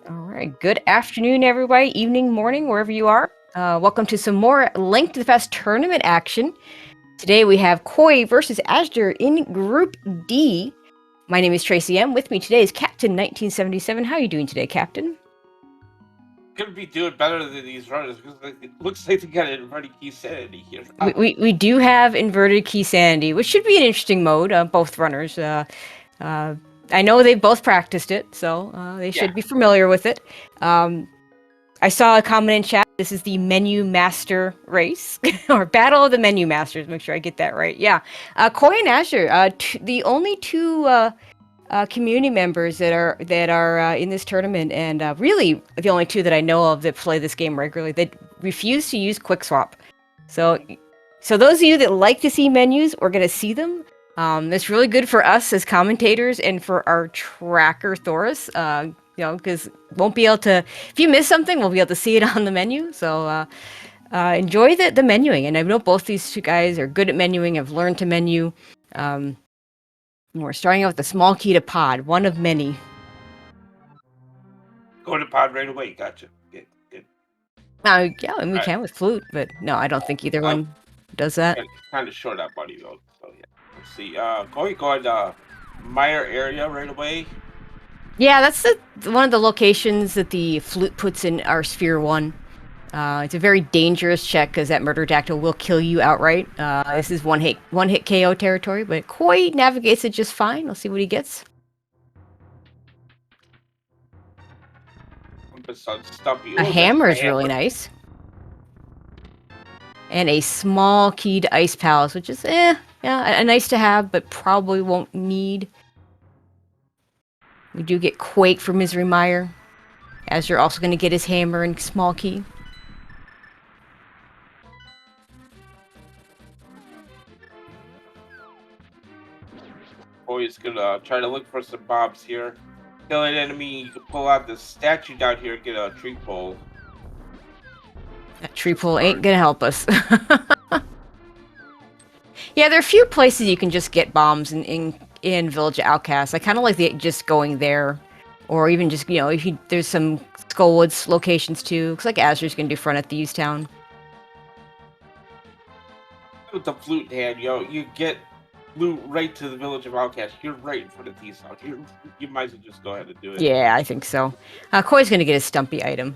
All right. Good afternoon, everybody. Evening, morning, wherever you are. Welcome to some more Link to the Past tournament action. Today we have Koi versus azder in Group D. My name is Tracy M. With me today is Captain 1977. How are you doing today, Captain? Could be doing better than these runners because it looks like they got an inverted key sanity here. We do have inverted key sanity, which should be an interesting mode. Both runners. I know they've both practiced it, so they should be familiar with it. I saw a comment in chat. This is the Menu Master race, or Battle of the Menu Masters. Make sure I get that right. Yeah, Koi and azder, the only two community members that are in this tournament, and really the only two that I know of that play this game regularly. That refuse to use Quick Swap. So those of you that like to see menus, we're gonna see them. That's really good for us as commentators and for our tracker Thoris. Because won't be able to. If you miss something, we'll be able to see it on the menu. So enjoy the menuing. And I know both these two guys are good at menuing. Have learned to menu. We're starting out with the small key to pod, one of many. Go to pod right away. Gotcha. Good. Yeah, and we can with flute, but no, I don't think either one does that. Kind of short that buddy though. So yeah. Let's see. Go on Meyer area right away. Yeah, that's one of the locations that the flute puts in our Sphere 1. It's a very dangerous check because that murder dactyl will kill you outright. This is one hit KO territory, but Koi navigates it just fine. We'll see what he gets. Stumpy. A hammer is really nice. And a small keyed ice palace, which is a nice to have, but probably won't need. We do get Quake for Misery Mire, as you're also going to get his hammer and small key. Boy's gonna try to look for some bombs here. Kill an enemy. You can pull out the statue down here and get a tree pole. That tree pole ain't gonna help us. Yeah, there are a few places you can just get bombs in Village Outcast. I kind of like just going there, or even just if there's some Skullwoods locations too. Looks like azder's gonna do front at Thieves Town. With the flute in hand, you get loot right to the Village of Outcast. You're right in front of Thieves Town. You might as well just go ahead and do it. Yeah, I think so. Koi's gonna get a stumpy item.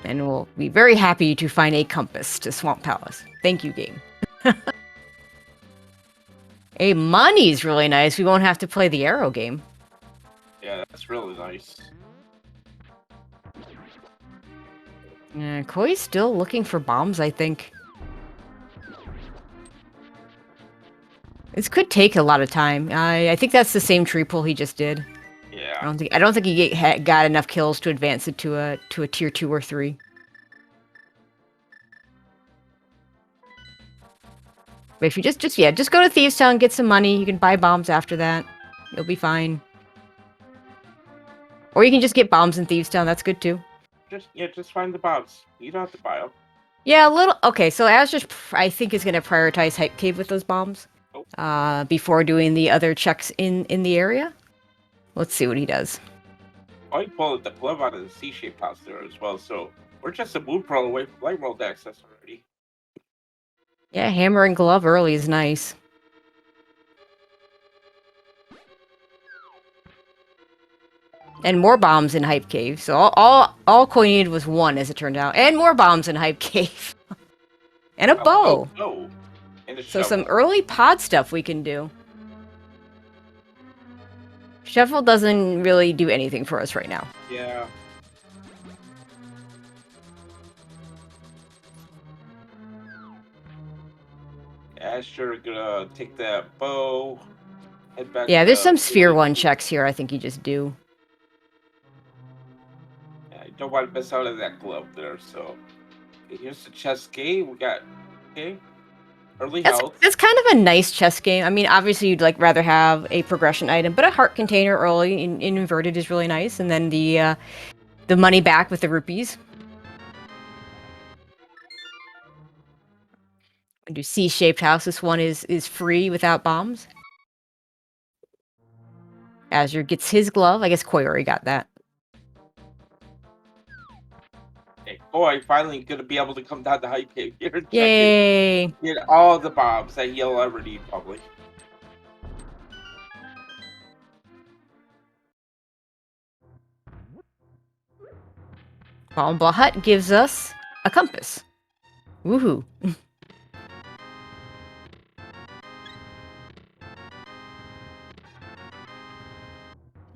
And we'll be very happy to find a compass to Swamp Palace. Thank you, game. A money's really nice. We won't have to play the arrow game. Yeah, that's really nice. Koi's still looking for bombs, I think. This could take a lot of time. I think that's the same tree pull he just did. Yeah. I don't think he got enough kills to advance it to a tier 2 or 3. But if you just go to Thieves Town, get some money. You can buy bombs after that. You'll be fine. Or you can just get bombs in Thieves Town. That's good too. Just find the bombs. You don't have to buy them. Yeah, a little. Okay, so azder, I think, is going to prioritize Hype Cave with those bombs. Before doing the other checks in the area. Let's see what he does. I pulled the glove out of the C-shaped house there as well, so we're just a moon pearl away from light world access already. Yeah, hammer and glove early is nice. And more bombs in Hype Cave. So all Koi needed was one, as it turned out. And more bombs in Hype Cave. And a bow. Oh. And so some early pod stuff we can do. Shovel doesn't really do anything for us right now. Yeah. azder gonna take that bow. Head back. Yeah, there's some Sphere 1 checks here I think you just do. I don't want to miss out on that glove there, so here's the chess game. We got early health. That's kind of a nice chess game. I mean, obviously you'd rather have a progression item, but a heart container early in inverted is really nice, and then the money back with the rupees. Do C-shaped house. This one is free without bombs. Azure gets his glove. I guess Koi already got that. Okay, Koi finally gonna be able to come down to hype here and check it. Yay! Get all the bombs that he'll ever need, probably. Ball and Ball Hut gives us a compass. Woohoo!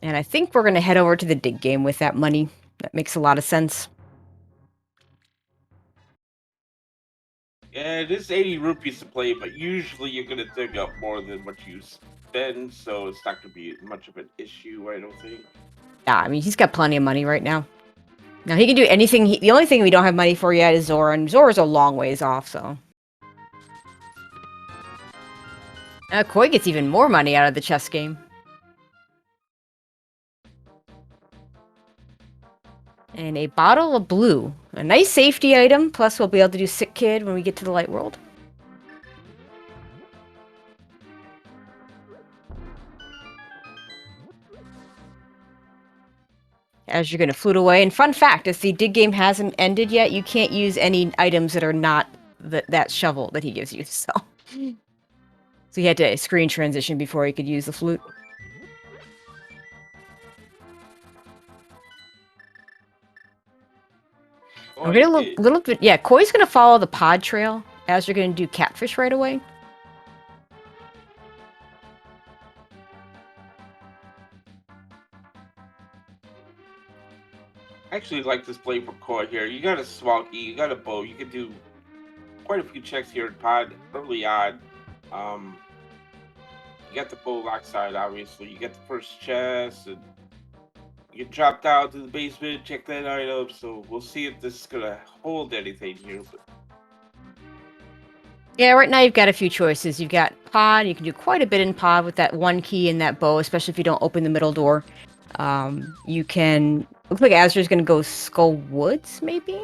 And I think we're gonna head over to the dig game with that money. That makes a lot of sense. Yeah, it is 80 rupees to play, but usually you're gonna dig up more than what you spend, so it's not gonna be much of an issue, I don't think. Yeah, I mean, he's got plenty of money right now. Now, he can do anything. The only thing we don't have money for yet is Zora, and Zora's a long ways off, so. Koi gets even more money out of the chess game. And a bottle of blue. A nice safety item, plus we'll be able to do Sick Kid when we get to the light world. As you're going to flute away. And fun fact, if the dig game hasn't ended yet, you can't use any items that are not that shovel that he gives you, so. So he had to screen transition before he could use the flute. We're gonna look a little bit. Yeah, Koi's gonna follow the pod trail as you're gonna do catfish right away. I actually like this play for Koi here. You got a small key, you got a bow, you can do quite a few checks here in pod early on. You got the bow lock side, obviously. You get the first chest, and you can drop down to the basement, check that item. So we'll see if this is gonna hold anything here. But Yeah, right now you've got a few choices. You've got pod. You can do quite a bit in pod with that one key and that bow, especially if you don't open the middle door. You can. Looks like Azra's gonna go Skull Woods, maybe.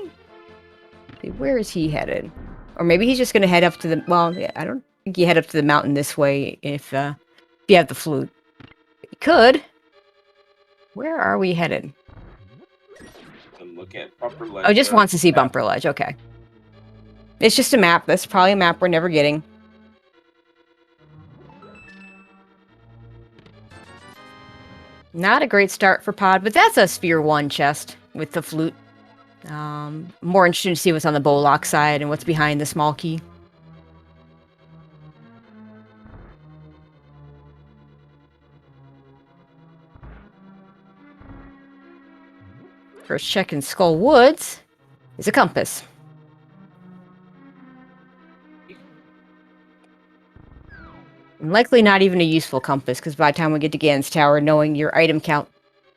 Where is he headed? Or maybe he's just gonna head up to the. Well, yeah, I don't think you head up to the mountain this way if you have the flute. You could. Where are we headed? look at Bumper Ledge. Oh, just wants to see Bumper Ledge. Okay. It's just a map. That's probably a map we're never getting. Not a great start for Pod, but that's a Sphere 1 chest with the flute. More interesting to see what's on the Bowlock side and what's behind the small key. First check in Skull Woods is a compass. And likely not even a useful compass, because by the time we get to Gan's Tower, knowing your item count,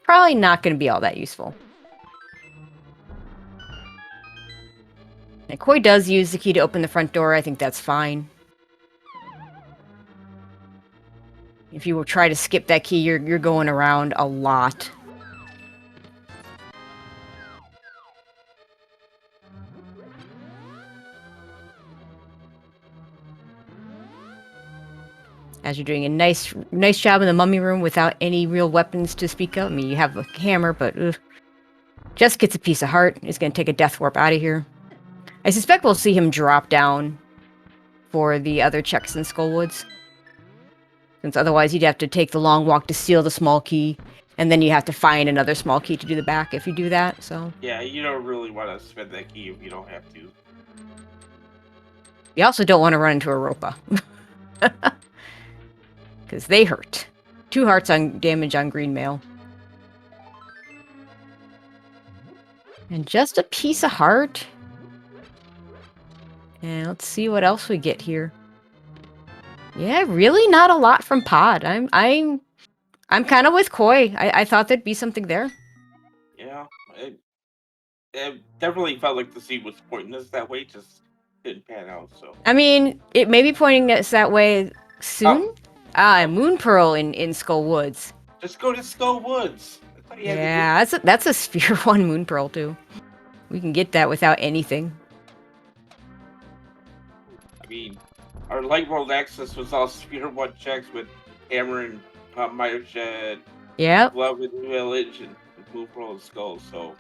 probably not going to be all that useful. And Koi does use the key to open the front door. I think that's fine. If you will try to skip that key, you're going around a lot. As you're doing a nice job in the mummy room without any real weapons to speak of. I mean, you have a hammer, but just gets a piece of heart. He's going to take a death warp out of here. I suspect we'll see him drop down for the other checks in Skullwoods. Since otherwise you'd have to take the long walk to steal the small key, and then you have to find another small key to do the back if you do that, so. Yeah, you don't really want to spend that key if you don't have to. You also don't want to run into a Ropa. Because they hurt. 2 hearts on damage on green mail. And just a piece of heart. And let's see what else we get here. Yeah, really not a lot from Pod. I'm kind of with Koi. I thought there'd be something there. Yeah, it definitely felt like the seed was pointing us that way, just didn't pan out. So I mean, it may be pointing us that way soon. Moon Pearl in Skull Woods. Just go to Skull Woods. Yeah, that's a Sphere 1 Moon Pearl too. We can get that without anything. I mean, our Light World access was all Sphere 1 checks with Hammer and Mire Shed, Yep. Beloved Village and Moon Pearl and Skull. So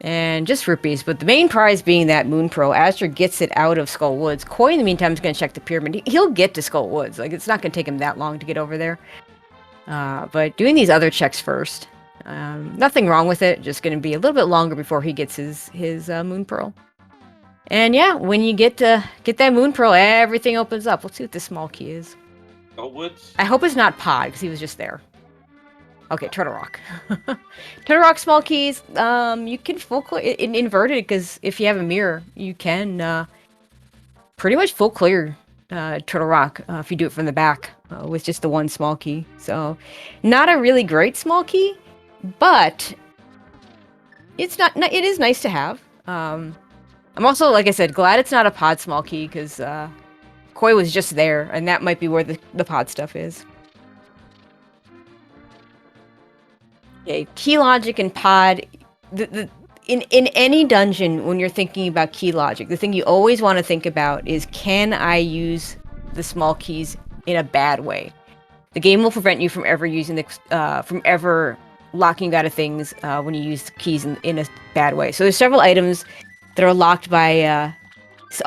And just rupees, but the main prize being that Moon Pearl. Azder gets it out of Skull Woods. Koi, in the meantime, is going to check the pyramid. He'll get to Skull Woods. Like, it's not going to take him that long to get over there. But doing these other checks first. Nothing wrong with it. Just going to be a little bit longer before he gets his Moon Pearl. And yeah, when you get that Moon Pearl, everything opens up. Let's see what this small key is. Skull Woods. I hope it's not Pod, because he was just there. Okay, Turtle Rock. Turtle Rock small keys. You can full clear inverted because if you have a mirror, you can pretty much full clear Turtle Rock if you do it from the back with just the one small key. So, not a really great small key, but it's not. It is nice to have. I'm also, like I said, glad it's not a pod small key because Koi was just there, and that might be where the pod stuff is. Okay, key logic and pod. In any dungeon, when you're thinking about key logic, the thing you always want to think about is, can I use the small keys in a bad way? The game will prevent you from ever using from ever locking you out of things when you use the keys in a bad way. So there's several items that are locked by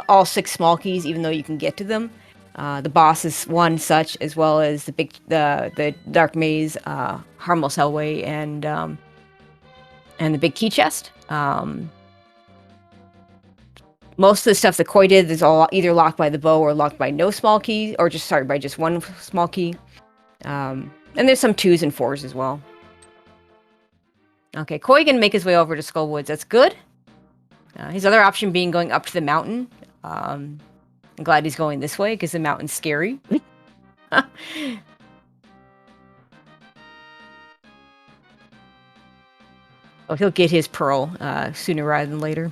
all 6 small keys, even though you can get to them. The boss is one such, as well as the dark maze, harmless hellway, and the big key chest. Most of the stuff that Koi did is all either locked by the bow or locked by no small key, or by just one small key. And there's some 2s and 4s as well. Okay, Koi can make his way over to Skull Woods. That's good. His other option being going up to the mountain. I'm glad he's going this way because the mountain's scary. Oh, he'll get his pearl sooner rather than later.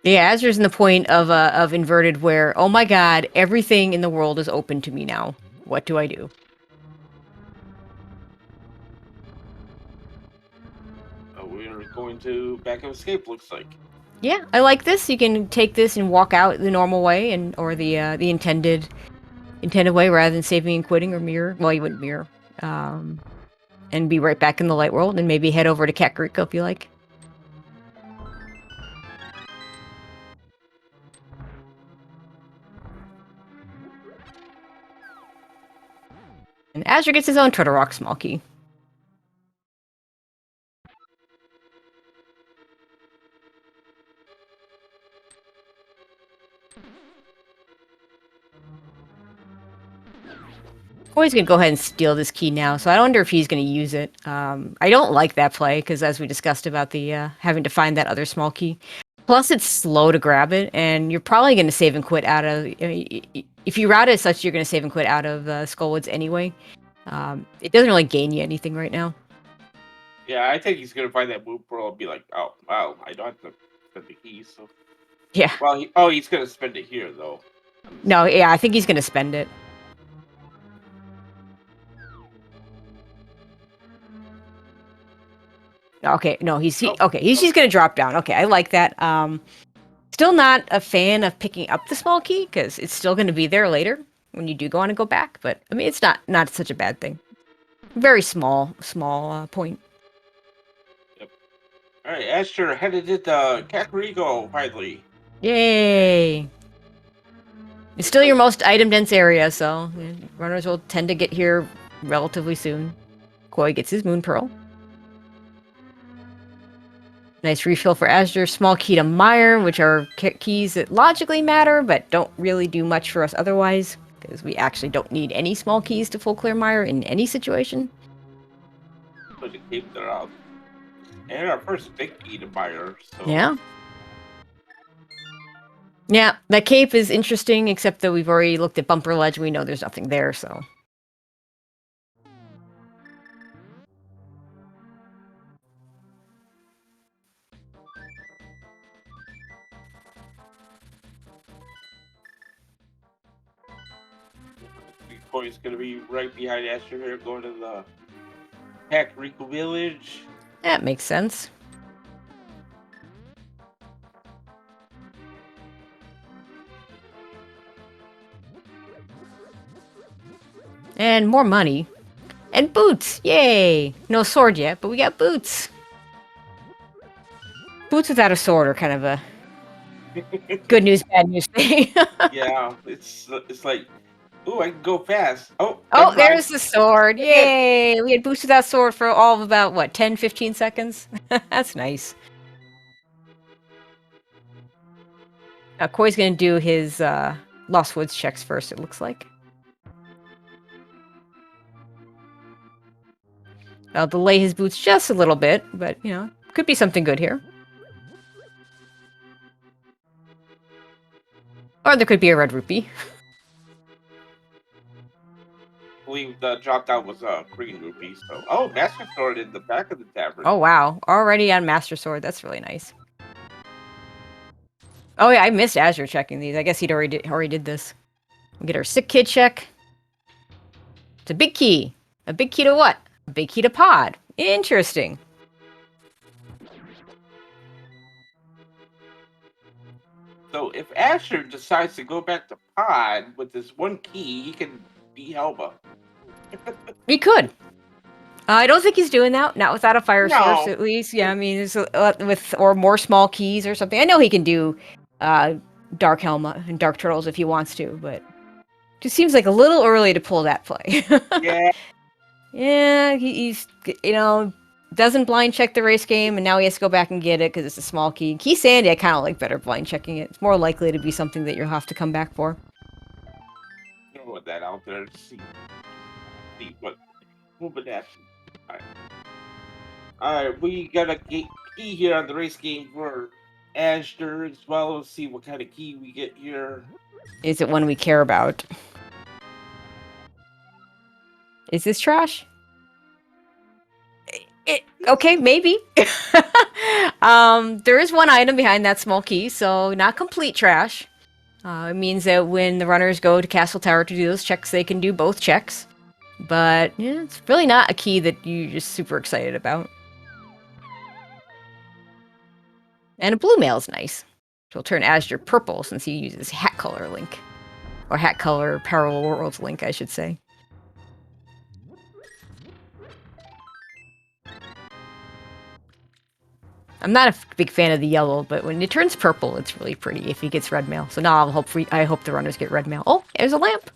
Yeah, Azur's in the point of inverted where, oh my god, everything in the world is open to me now. What do I do? We're going to back of escape. Looks like. Yeah, I like this. You can take this and walk out the normal way, or the intended way, rather than saving and quitting or mirror. Well, you wouldn't mirror, and be right back in the light world, and maybe head over to Kakariko if you like. And Azure gets his own Turtle Rock small key. Koi's gonna go ahead and steal this key now, so I wonder if he's gonna use it. I don't like that play, because as we discussed about the having to find that other small key. Plus, it's slow to grab it, and you're probably gonna save and quit out of... if you route it as such, you're gonna save and quit out of Skullwoods anyway. It doesn't really gain you anything right now. Yeah, I think he's gonna find that Moon Pearl and be like, "Oh, wow, I don't have to spend the keys." So Yeah. Well, he's gonna spend it here though. No, yeah, I think he's gonna spend it. Okay, no, he's just gonna drop down. Okay, I like that. Still not a fan of picking up the small key because it's still gonna be there later when you do go back. But I mean, it's not such a bad thing. Very small point. Yep. All right, Asher headed to Kakariko finally. Yay! It's still your most item dense area, so runners will tend to get here relatively soon. Koi gets his Moon Pearl. Nice refill for Azure. Small key to Mire, which are keys that logically matter, but don't really do much for us otherwise, because we actually don't need any small keys to full clear Mire in any situation. Put the cape there out. And our first big key to Mire, so... Yeah. Yeah, that cape is interesting, except that we've already looked at Bumper Ledge. We know there's nothing there, so... Koi's gonna be right behind Asher here, going to the Kakariko village. That makes sense. And more money. And boots! Yay! No sword yet, but we got boots. Boots without a sword are kind of a good news, bad news thing. Yeah, it's like, ooh, I can go fast. Oh, Oh, never mind. there's the sword. Dang it. Yay! We had boots without sword for all of about, what, 10, 15 seconds? That's nice. Koi's gonna do his Lost Woods checks first, it looks like. I'll delay his boots just a little bit, but, you know, could be something good here. Or there could be a red rupee. I believe the dropped out was a green rupee. So, oh, Master Sword in the back of the tavern. Oh, wow. Already on Master Sword. That's really nice. Oh, yeah, I missed Azure checking these. I guess he'd already did this. We'll get our sick kid check. It's a big key. A big key to what? A big key to pod. Interesting. So if Asher decides to go back to Pod with this one key, he can be Helma. He could. I don't think he's doing that. Not without a fire source, No. at least. Yeah, I mean, with or more small keys or something. I know he can do Dark Helma and Dark Turtles if he wants to, but it just seems like a little early to pull that play. Yeah. Yeah, he's, you know, doesn't blind check the race game, and now he has to go back and get it because it's a small key. Key Sandy, I kind of like better blind checking it. It's more likely to be something that you'll have to come back for. Throw that out there to see what would happen. Alright, we got a key here on the race game for Azder as well. Let's see what kind of key we get here. Is it one we care about? Is this trash? Okay, maybe. There is one item behind that small key, so not complete trash. It means that when the runners go to Castle Tower to do those checks, they can do both checks. But yeah, it's really not a key that you're just super excited about. And a blue mail's nice. So we'll turn Azure purple since he uses hat color link. Or hat color parallel worlds link, I should say. I'm not a big fan of the yellow, but when it turns purple, it's really pretty if he gets red mail. So now I hope the runners get red mail. Oh, there's a lamp.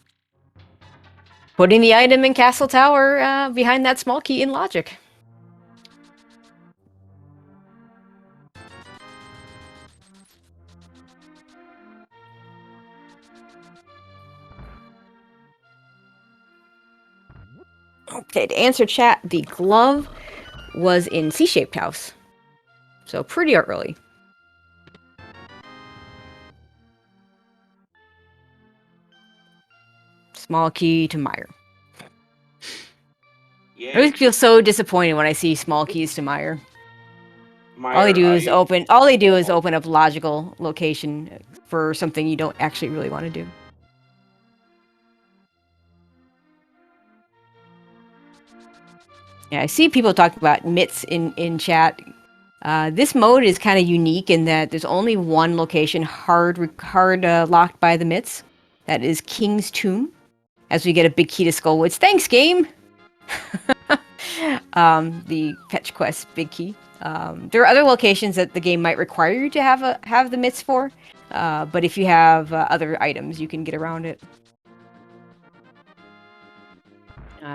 Putting the item in Castle Tower behind that small key in logic. Okay, to answer chat, the glove was in C-shaped house. So pretty early. Small key to Meyer. Yeah. I always feel so disappointed when I see small keys to Meyer. Meyer, All they do is open up logical location for something you don't actually really want to do. Yeah, I see people talk about mitts in chat. This mode is kind of unique in that there's only one location hard locked by the mitts. That is King's Tomb. As we get a big key to Skullwoods. Thanks, game! The fetch quest big key. There are other locations that the game might require you to have the mitts for, but if you have other items, you can get around it.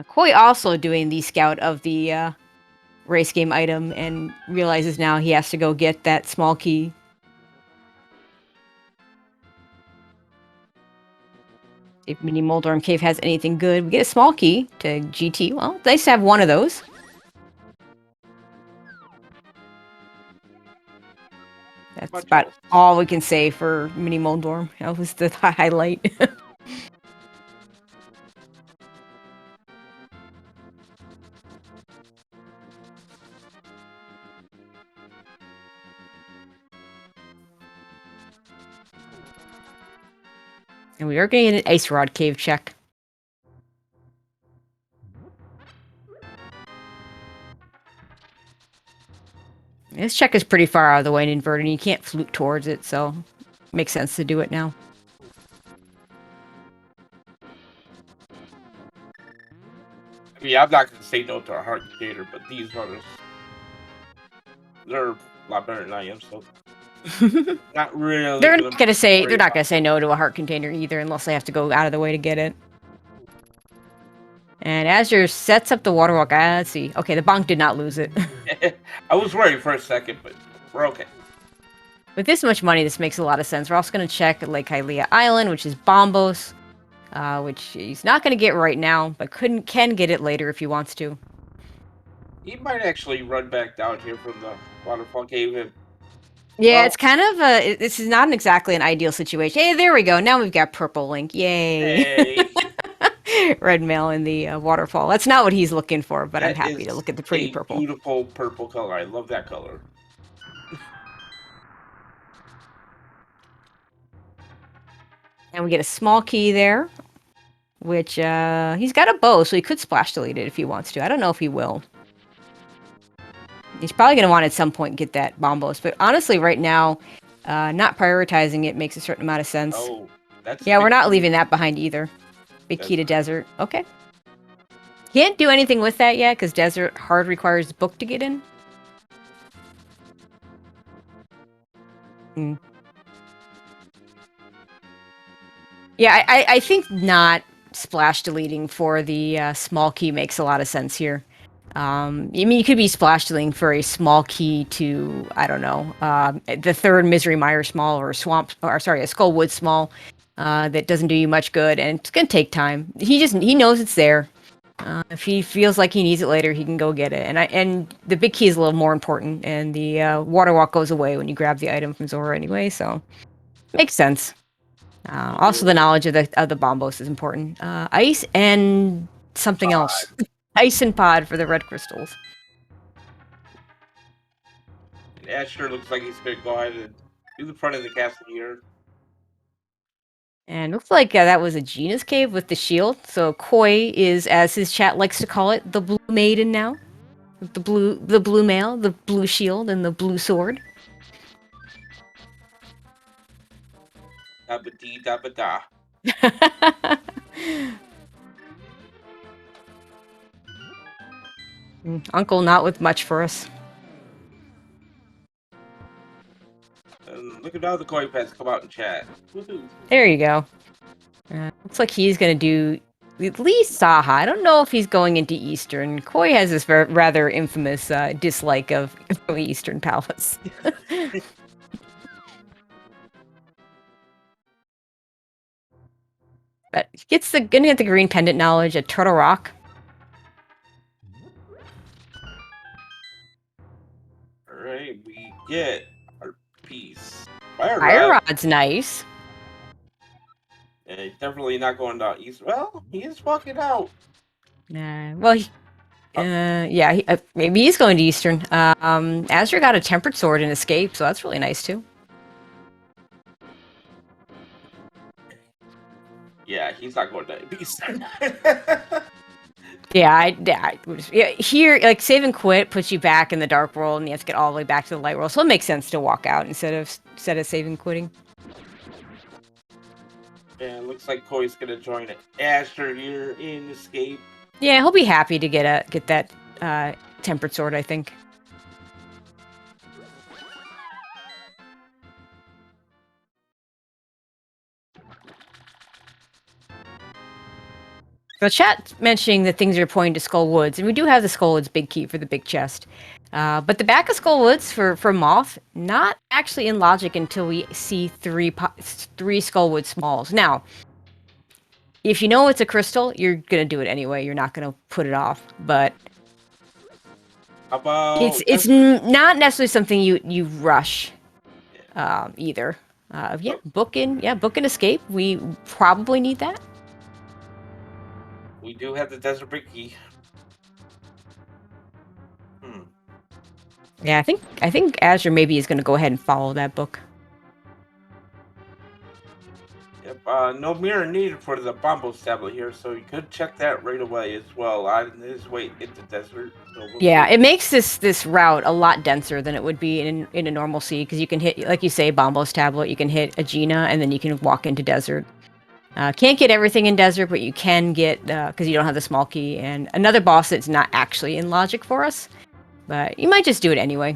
Koi also doing the scout of the race game item and realizes now he has to go get that small key. If Mini Moldorm Cave has anything good, we get a small key to GT. Well, it's nice to have one of those. That's about all we can say for Mini Moldorm. That was the highlight. And we are getting an Ice Rod Cave check. This check is pretty far out of the way and inverted, and you can't flute towards it, so it makes sense to do it now. I mean, I'm not going to say no to a heart container, but these runners, they're a lot better than I am, so not really. They're not gonna say worry no to a heart container either, unless they have to go out of the way to get it. And Azure sets up the water walk. Let's see. Okay, the bonk did not lose it. I was worried for a second, but we're okay. With this much money, this makes a lot of sense. We're also going to check Lake Hylia Island, which is Bombos, which he's not going to get right now, but can get it later if he wants to. He might actually run back down here from the waterfall cave. Yeah, it's kind of this is not exactly an ideal situation. Hey, there we go. Now we've got purple Link. Yay! Hey. Red mail in the waterfall. That's not what he's looking for, but I'm happy to look at the pretty purple. Beautiful purple color. I love that color. And we get a small key there, which he's got a bow, so he could splash delete it if he wants to. I don't know if he will. He's probably going to want at some point get that Bombos, but honestly, right now, not prioritizing it makes a certain amount of sense. Oh, that's yeah, we're not leaving that behind either. Big key to desert. Okay. Can't do anything with that yet because desert hard requires book to get in. Yeah, I think not splash deleting for the small key makes a lot of sense here. I mean, you could be splash deleting for a small key to, I don't know, the third Misery Mire small or a Skullwood small that doesn't do you much good, and it's gonna take time. He knows it's there. If he feels like he needs it later, he can go get it. And the big key is a little more important, and the water walk goes away when you grab the item from Zora anyway, so makes sense. Also, the knowledge of the Bombos is important. Ice and something else. Ice and pod for the red crystals. That sure looks like he's going to go ahead and do the front of the castle here. And looks like that was a Gina's cave with the shield. So Koi is, as his chat likes to call it, the blue maiden now. The blue male, the blue shield, and the blue sword. Dabba-dee, dabba-da. Uncle not with much for us. Look at all the koi pets come out and chat. There you go. Looks like he's going to do at least Saha. I don't know if he's going into Eastern. Koi has this rather infamous dislike of the Eastern Palace. But gonna get the green pendant knowledge at Turtle Rock. Alright, we get our piece. Fire Rod's nice. Yeah, he's definitely not going down east. Well, he is walking out. Well, yeah, maybe he's going to Eastern. Azure got a tempered sword and escape, so that's really nice too. Yeah, he's not going to Eastern. Yeah, here, like, save and quit puts you back in the dark world, and you have to get all the way back to the light world, so it makes sense to walk out instead of save and quitting. Yeah, it looks like Koi's gonna join Asher here in Escape. Yeah, he'll be happy to get that tempered sword, I think. So chat mentioning that things are pointing to Skull Woods, and we do have the Skull Woods big key for the big chest. But the back of Skull Woods for Moth, not actually in logic until we see three Skull Wood smalls. Now, if you know it's a crystal, you're going to do it anyway. You're not going to put it off. But it's not necessarily something you rush either. Book and escape. We probably need that. We do have the Desert Big Key. Yeah, I think Azure maybe is going to go ahead and follow that book. Yep. No mirror needed for the Bombos tablet here, so you could check that right away as well on his way into desert. So it makes this route a lot denser than it would be in a normal sea, because you can hit, like you say, Bombos tablet. You can hit Agena, and then you can walk into desert. Can't get everything in desert, but you can get, because you don't have the small key, and another boss that's not actually in logic for us. But you might just do it anyway.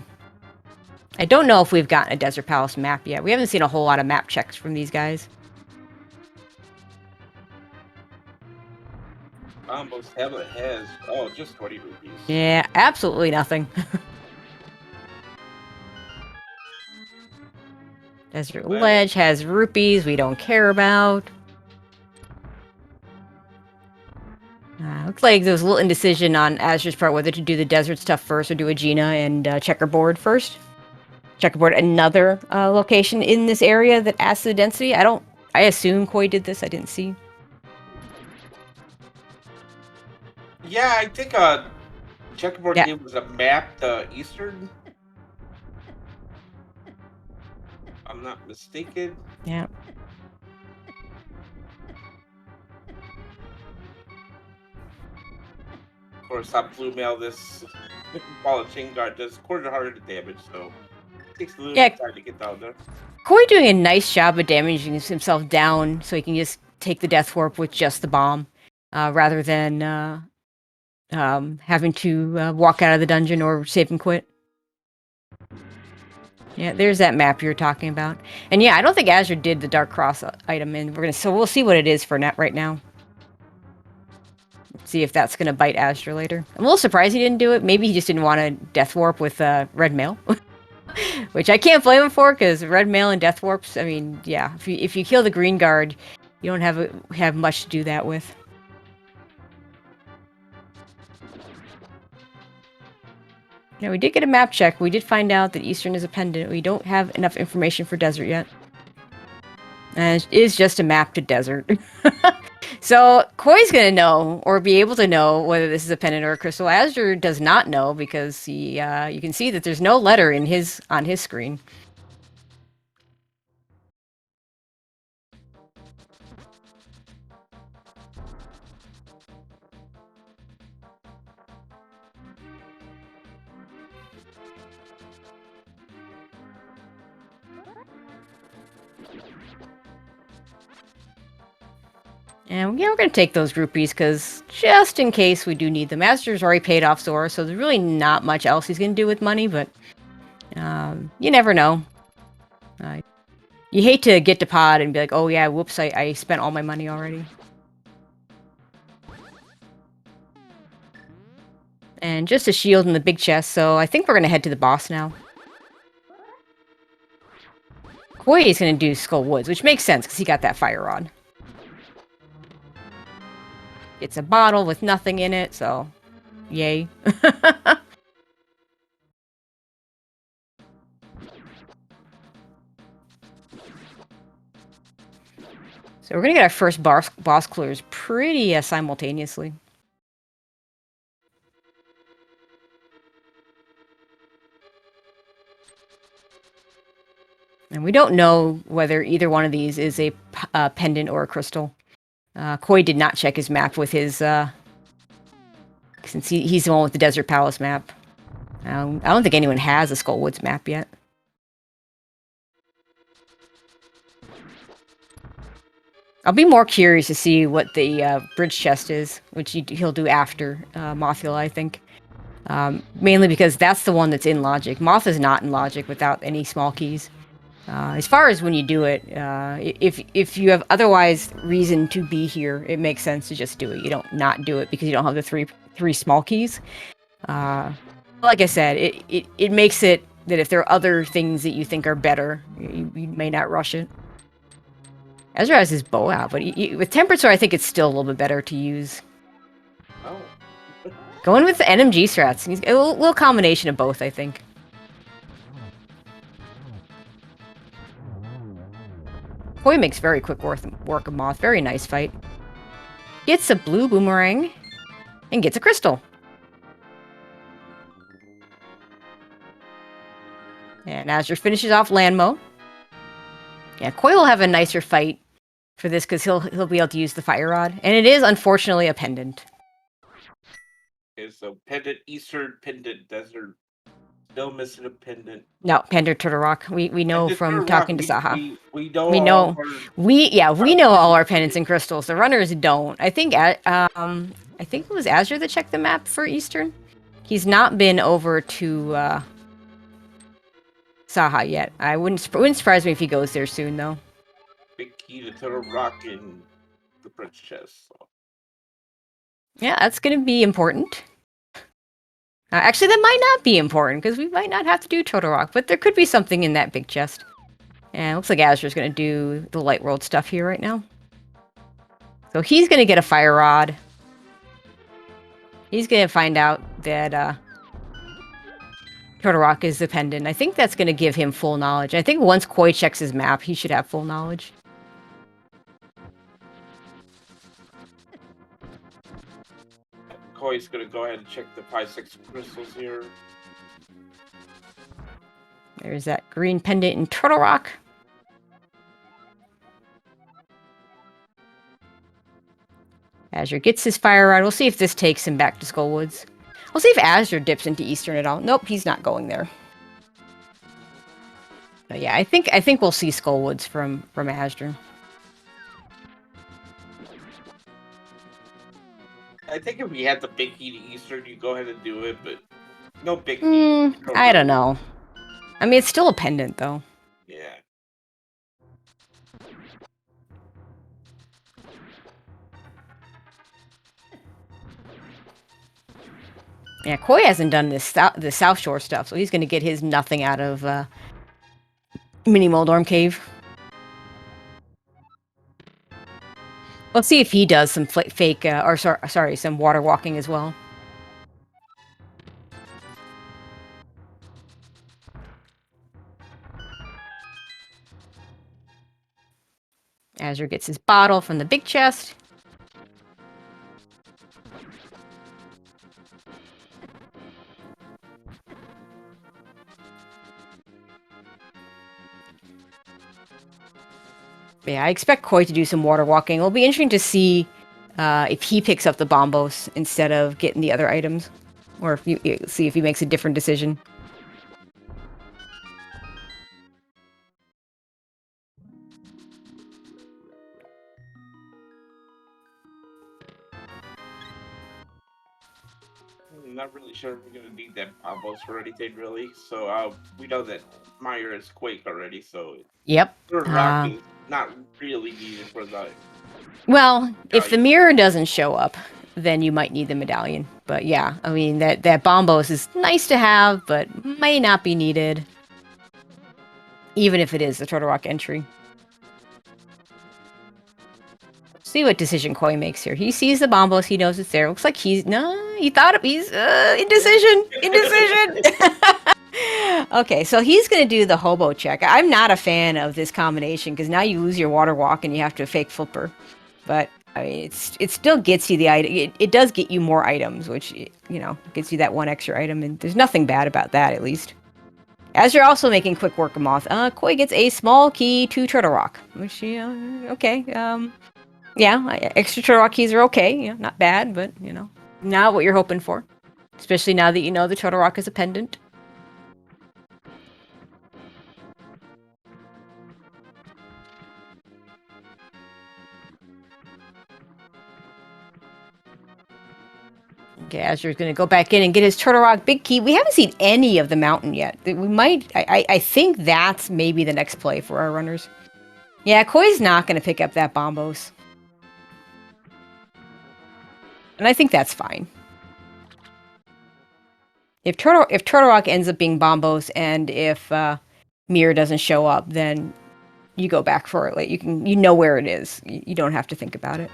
I don't know if we've gotten a Desert Palace map yet. We haven't seen a whole lot of map checks from these guys. Almost Hamlet has, just 20 rupees. Yeah, absolutely nothing. Desert Ledge has rupees we don't care about. Looks like there was a little indecision on Azur's part whether to do the desert stuff first or do a Gina and Checkerboard first. Checkerboard, another location in this area that adds to the density. I assume Koi did this. I didn't see. Yeah, I think Checkerboard game was a map to Eastern. I'm not mistaken. Yeah. Of course, on Blue Mail, this ball of Chain Guard does quarter heart of damage, so it takes a little bit of time to get down there. Koi doing a nice job of damaging himself down so he can just take the Death Warp with just the bomb, rather than having to walk out of the dungeon or save and quit. Yeah, there's that map you're talking about. And yeah, I don't think Azure did the Dark Cross item, and so we'll see what it is for right now. See if that's gonna bite Azure later. I'm a little surprised he didn't do it. Maybe he just didn't want to Death Warp with Red Mail. Which I can't blame him for, because Red Mail and Death Warps, I mean, yeah, if you kill the Green Guard, you don't have much to do that with. Now, we did get a map check. We did find out that Eastern is a pendant. We don't have enough information for Desert yet. And it is just a map to Desert. So, Koi's gonna know, or be able to know, whether this is a pendant or a crystal. Azure does not know, because you can see that there's no letter on his screen. And yeah, we're going to take those rupees, because just in case we do need them. Master's already paid off Zora, so there's really not much else he's going to do with money, but you never know. You hate to get to pod and be like, oh yeah, whoops, I spent all my money already. And just a shield in the big chest, so I think we're going to head to the boss now. Koi is going to do Skull Woods, which makes sense, because he got that fire rod. It's a bottle with nothing in it, so yay. So we're gonna get our first boss clears pretty simultaneously. And we don't know whether either one of these is a pendant or a crystal. Koi did not check his map with his, since he's the one with the Desert Palace map. I don't think anyone has a Skullwoods map yet. I'll be more curious to see what the bridge chest is, which he'll do after Mothula, I think. Mainly because that's the one that's in logic. Moth is not in logic without any small keys. As far as when you do it, if you have otherwise reason to be here, it makes sense to just do it. You don't not do it because you don't have the three small keys. Like I said, it makes it that if there are other things that you think are better, you may not rush it. Ezra has his bow out, but with Tempered Sword, I think it's still a little bit better to use. Oh. Going with the NMG strats. He's a little combination of both, I think. Koi makes very quick work of Moth. Very nice fight. Gets a blue boomerang and gets a crystal. And Azure finishes off Landmo. Yeah, Koi will have a nicer fight for this because he'll be able to use the fire rod, and it is unfortunately a pendant. It's a pendant, Eastern pendant desert. Still missing a pendant. No, Panda Turtle Rock. We know And from Turtle Rock, talking to Saha. we know We all know of our we know all our pendants and crystals. The runners don't. I think I think it was Azure that checked the map for Eastern. He's not been over to Saha yet. I wouldn't surprise me if he goes there soon though. big key to Turtle Rock in the Prince chest. So. Yeah, that's gonna be important. Actually, that might not be important because we might not have to do Turtle Rock, but there could be something in that big chest. And it looks like Azure's gonna do the Light World stuff here right now. So he's gonna get a Fire Rod. He's gonna find out that Turtle Rock is the pendant. I think that's gonna give him full knowledge. I think once Koi checks his map, he should have full knowledge. Koi's gonna go ahead and check the 5-6 crystals here. There's that green pendant in Turtle Rock. Azure gets his Fire Rod. We'll see if this takes him back to Skullwoods. We'll see if Azure dips into Eastern at all. Nope, he's not going there. But yeah, I think we'll see Skullwoods from Azure. I think if we had the big key to Eastern, you go ahead and do it, but no big key. I don't know. I mean, it's still a pendant, though. Yeah. Yeah, Koi hasn't done the South Shore stuff, so he's going to get his nothing out of Mini Moldorm Cave. Let's see if he does some fake, sorry, some water walking as well. Azure gets his bottle from the big chest. Yeah, I expect Koi to do some water walking. It'll be interesting to see if he picks up the bombos instead of getting the other items. Or if you see if he makes a different decision. I'm not really sure if we're gonna need that bombos for anything really. So we know that Meyer is Quake already, so Yep. Rock is not really needed for the. Well, if the mirror doesn't show up, then you might need the medallion. But yeah, I mean that bombos is nice to have, but may not be needed. Even if it is the Turtle Rock entry. See what decision Koi makes here. He sees the bombos, he knows it's there. Looks like he's indecision. Okay, so he's gonna do the hobo check. I'm not a fan of this combination because now you lose your water walk and you have to fake flipper. But I mean, it still gets you the item. It does get you more items, which gets you that one extra item, and there's nothing bad about that, at least. As you're also making quick work of Moth, Koi gets a small key to Turtle Rock, which okay. Yeah, extra Turtle Rock keys are okay. Not bad, but not what you're hoping for. Especially now that you know the Turtle Rock is a pendant. Okay, Azure's gonna go back in and get his Turtle Rock big key. We haven't seen any of the mountain yet. We might. I think that's maybe the next play for our runners. Yeah, Koi's not gonna pick up that bombos. And I think that's fine. If Turtle Rock ends up being bombos, and if Mirror doesn't show up, then you go back for it. Like you know where it is. You don't have to think about it.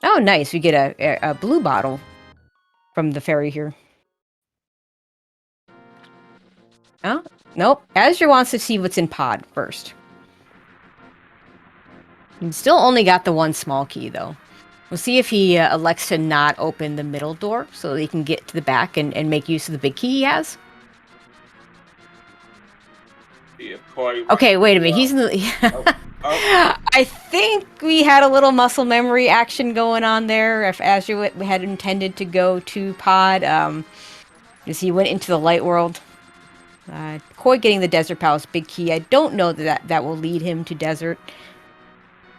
Oh, nice. We get a blue bottle from the ferry here. Oh, nope. Azure wants to see what's in pod first. He still only got the one small key, though. We'll see if he elects to not open the middle door so that he can get to the back and make use of the big key he has. Yeah, Koi okay, wait a minute. He's in the... I I think we had a little muscle memory action going on there. If Azure had intended to go to Pod, as he went into the light world. Koi getting the Desert Palace big key. I don't know that will lead him to Desert.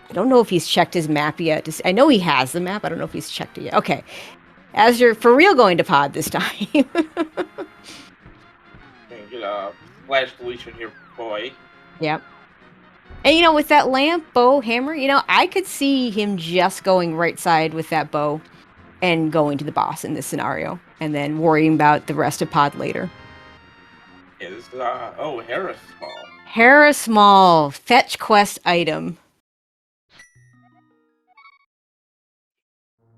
I don't know if he's checked his map yet. I know he has the map. I don't know if he's checked it yet. Okay. Azure for real going to Pod this time. Get a flash deletion here, boy. Yep. And with that lamp, bow, hammer, I could see him just going right side with that bow and going to the boss in this scenario, and then worrying about the rest of Pod later. Yeah, this is oh, Harris Ball. Hera Small, fetch quest item.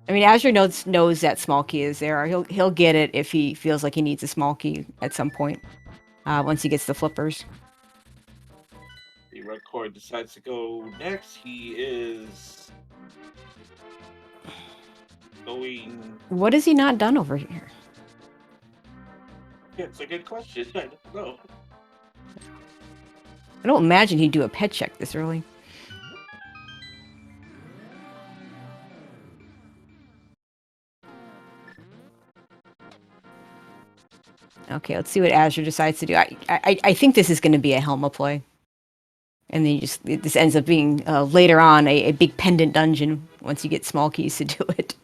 I mean, Azure knows that small key is there. He'll get it if he feels like he needs a small key at some point. Once he gets the flippers. The red cord decides to go next. He is going. What has he not done over here? Yeah, it's a good question. I don't know. I don't imagine he'd do a pet check this early. Okay, let's see what Azure decides to do. I think this is going to be a Helma play. And then this ends up being later on a big pendant dungeon once you get small keys to do it.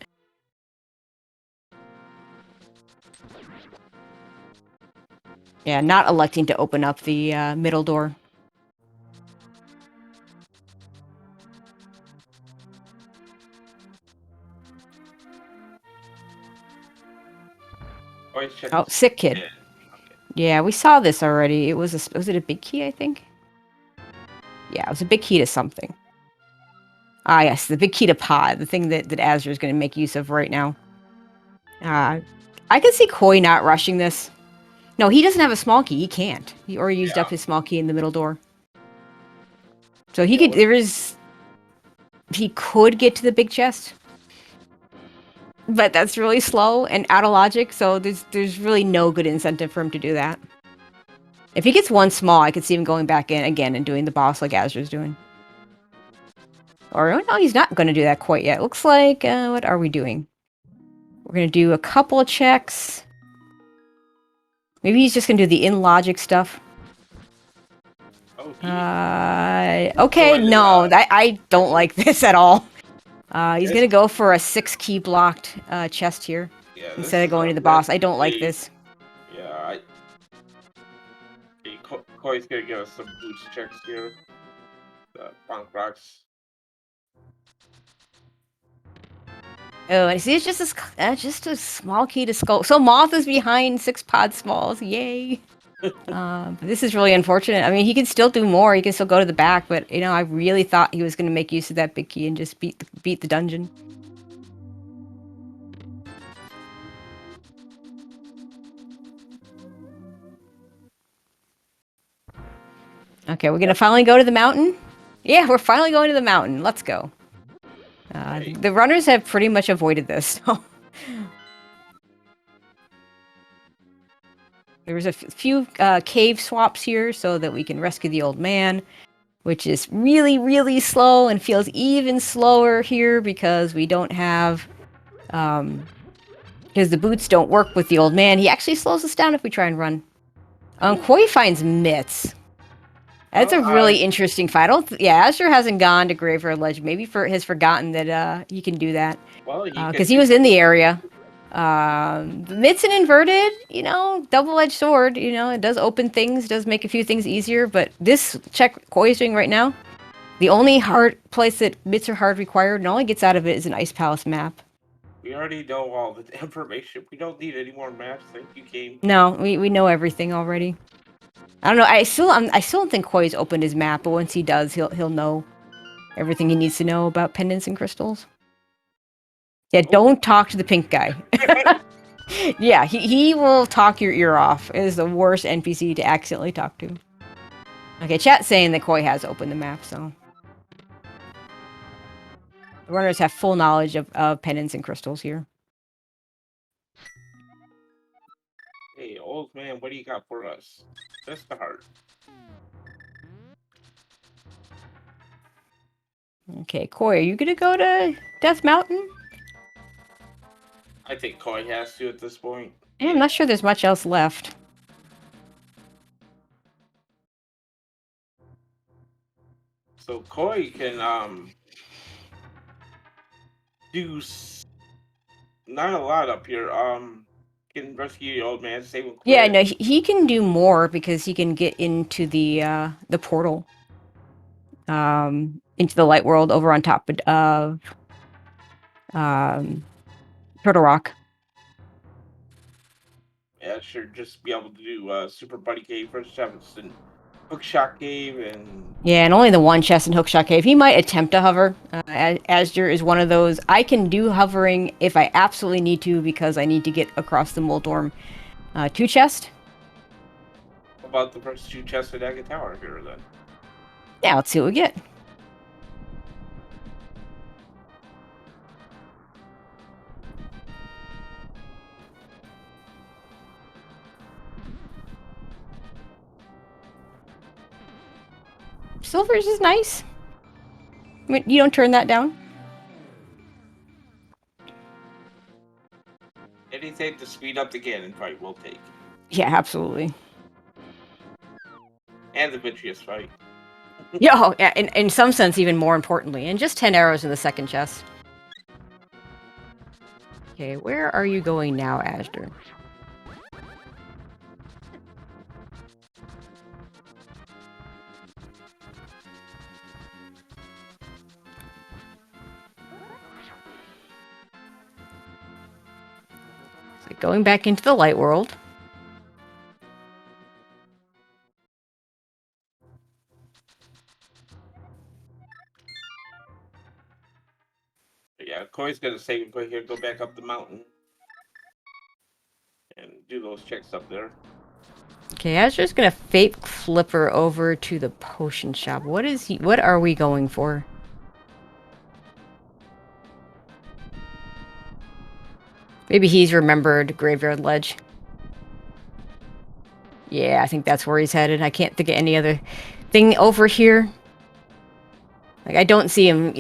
Yeah, not electing to open up the middle door. Oh, sick kid. Yeah, we saw this already. Was it a big key, I think? Yeah, it was a big key to something. Ah, yes, the big key to Pod, the thing that Azure is going to make use of right now. I can see Koi not rushing this. No, he doesn't have a small key. He can't. He already used up his small key in the middle door. So he could. He could get to the big chest, but that's really slow and out of logic. So there's really no good incentive for him to do that. If he gets one small, I could see him going back in again and doing the boss like Azure's doing. Or no, he's not going to do that quite yet. Looks like what are we doing? We're going to do a couple of checks. Maybe he's just going to do the in logic stuff. Okay, no, I don't like this at all. He's going to go for a 6 key blocked chest here instead of going to the boss. I don't like this. Yeah, Koi's going to give us some boost checks here. The Punk Rocks. Oh, and see, it's just a small key to skull. So Moth is behind 6 pod smalls. Yay! But this is really unfortunate. I mean, he can still do more. He can still go to the back, but I really thought he was going to make use of that big key and just beat the dungeon. Okay, we're going to finally go to the mountain. Yeah, we're finally going to the mountain. Let's go. The runners have pretty much avoided this. So. There was a few cave swaps here so that we can rescue the old man, which is really, really slow and feels even slower here because we don't have... because the boots don't work with the old man. He actually slows us down if we try and run. Koi finds mitts. That's a really interesting fight. Azure hasn't gone to Graveyard Ledge. Maybe has forgotten that he can do that. Well, because he was in the area. Mitts and inverted, double-edged sword. It does open things, does make a few things easier. But this check Koi is doing right now, the only hard place that mitts are hard required, and all he gets out of it is an Ice Palace map. We already know all the information. We don't need any more maps. Thank you, game. No, we know everything already. I don't know. I still don't think Koi's opened his map, but once he does, he'll know everything he needs to know about pendants and crystals. Yeah, don't talk to the pink guy. Yeah, he will talk your ear off. It is the worst NPC to accidentally talk to. Okay, chat's saying that Koi has opened the map, so the runners have full knowledge of pendants and crystals here. Hey, old man, what do you got for us? Just the heart. Okay, Koi, are you gonna go to Death Mountain? I think Koi has to at this point. Yeah, I'm not sure there's much else left. So Koi can do not a lot up here. Can rescue the old man, save him quick. Yeah, no, he can do more because he can get into the portal, into the light world over on top of Turtle Rock. Yeah, sure. Just be able to do Super Buddy Cave, First Jefferson, Hookshot Cave, and Yeah, and only the one chest in Hookshot Cave. He might attempt to hover. Azder is one of those. I can do hovering if I absolutely need to because I need to get across the Moldorm 2 chest. about the first 2 chests at Agate Tower here then. Yeah, let's see what we get. Silvers is nice. I mean, you don't turn that down. Anything to speed up the Ganon fight we'll take. Yeah, absolutely. And the Vitreous fight. Yeah, oh, yeah, in some sense, even more importantly. And just 10 arrows in the second chest. Okay, where are you going now, Azder? So going back into the light world. But yeah, Koi's gonna save him quick here, go back up the mountain. And do those checks up there. Okay, I was just gonna fake Flipper over to the potion shop. What is he? What are we going for? Maybe he's remembered Graveyard Ledge. Yeah, I think that's where he's headed. I can't think of any other thing over here. Like, I don't see him,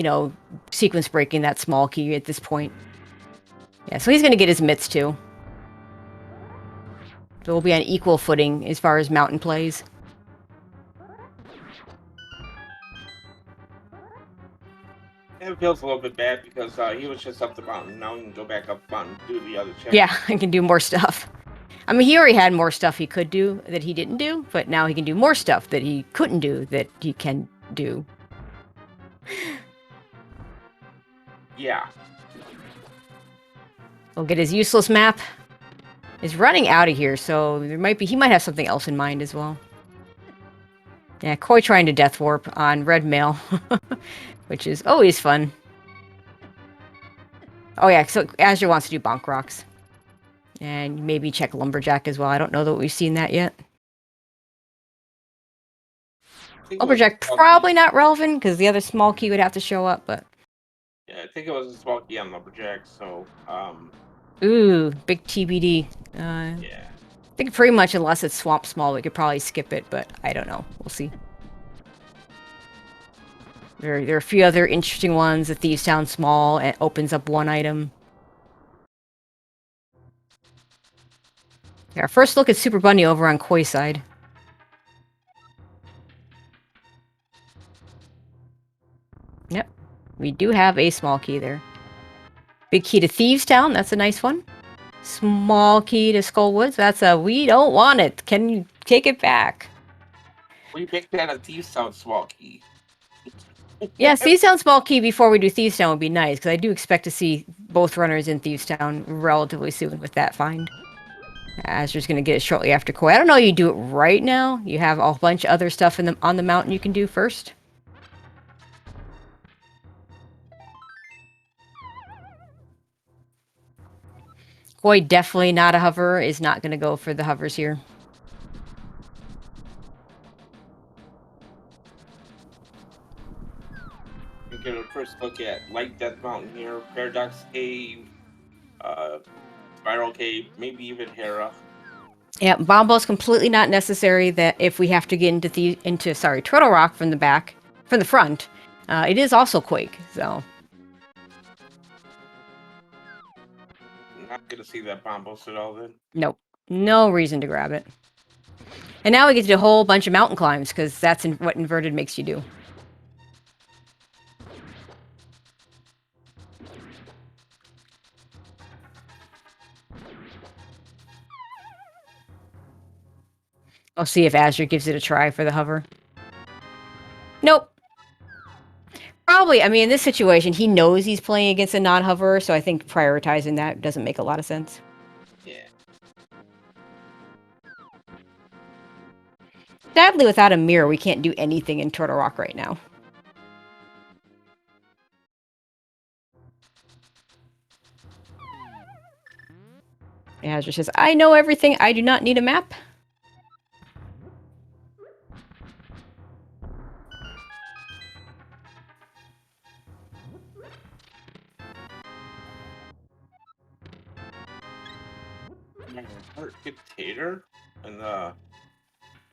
sequence breaking that small key at this point. Yeah, so he's gonna get his mitts too. So we'll be on equal footing as far as mountain plays. It feels a little bit bad because he was just up the mountain. Now he can go back up the mountain and do the other check. Yeah, I can do more stuff. I mean, he already had more stuff he could do that he didn't do, but now he can do more stuff that he couldn't do that he can do. Yeah. We'll get his useless map. Is running out of here, so he might have something else in mind as well. Yeah, Koi trying to death warp on red mail, which is always fun. Oh yeah, so Azure wants to do bonk rocks. And maybe check Lumberjack as well. I don't know that we've seen that yet. Lumberjack probably not relevant because the other small key would have to show up, but... Yeah, I think it was a small key on Lumberjack, so... Ooh, big TBD. Yeah. I think pretty much unless it's Swamp Small, we could probably skip it, but I don't know. We'll see. There are a few other interesting ones. The Thieves Town Small, and opens up one item. Yeah, our first look at Super Bunny over on Koi side. Yep, we do have a small key there. Big key to Thieves Town, that's a nice one. Small key to Skull Woods, that's a we don't want it. Can you take it back? We picked that a Thieves Town small key. Yeah, Thieves Town small key before we do Thieves Town would be nice, because I do expect to see both runners in Thieves Town relatively soon with that find. Azur's going to get it shortly after Koi. I don't know you do it right now. You have a bunch of other stuff on the mountain you can do first. Koi definitely not a hover, is not going to go for the hovers here. We get a first look at Light Death Mountain here, Paradox Cave, Spiral Cave, maybe even Hera. Yeah, Bombo's completely not necessary. That if we have to get into Turtle Rock from the front, It is also Quake, so... I'm not gonna see that bomb boost at all then. Nope. No reason to grab it. And now we get to do a whole bunch of mountain climbs, because that's what inverted makes you do. I'll see if azder gives it a try for the hover. Nope. Probably, I mean, in this situation, he knows he's playing against a non-hover, so I think prioritizing that doesn't make a lot of sense. Yeah. Sadly, without a mirror, we can't do anything in Turtle Rock right now. Azure says, I know everything. I do not need a map. Tater and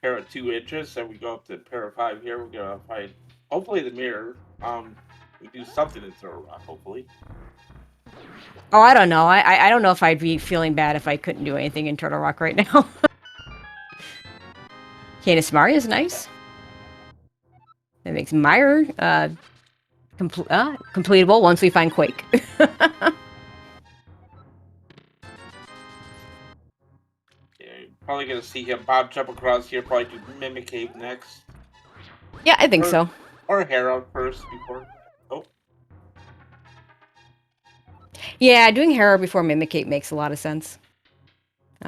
pair of 2 inches, and we go up to pair of 5 here. We're gonna find hopefully the mirror. We do something in Turtle Rock, hopefully. Oh, I don't know. I don't know if I'd be feeling bad if I couldn't do anything in Turtle Rock right now. Canis Mari is nice. That makes Mire completable once we find Quake. Probably gonna see him Bob jump across here, probably do Mimicate next. Yeah, I think so. Or Herald first before. Oh. Yeah, doing Hera before Mimicate makes a lot of sense.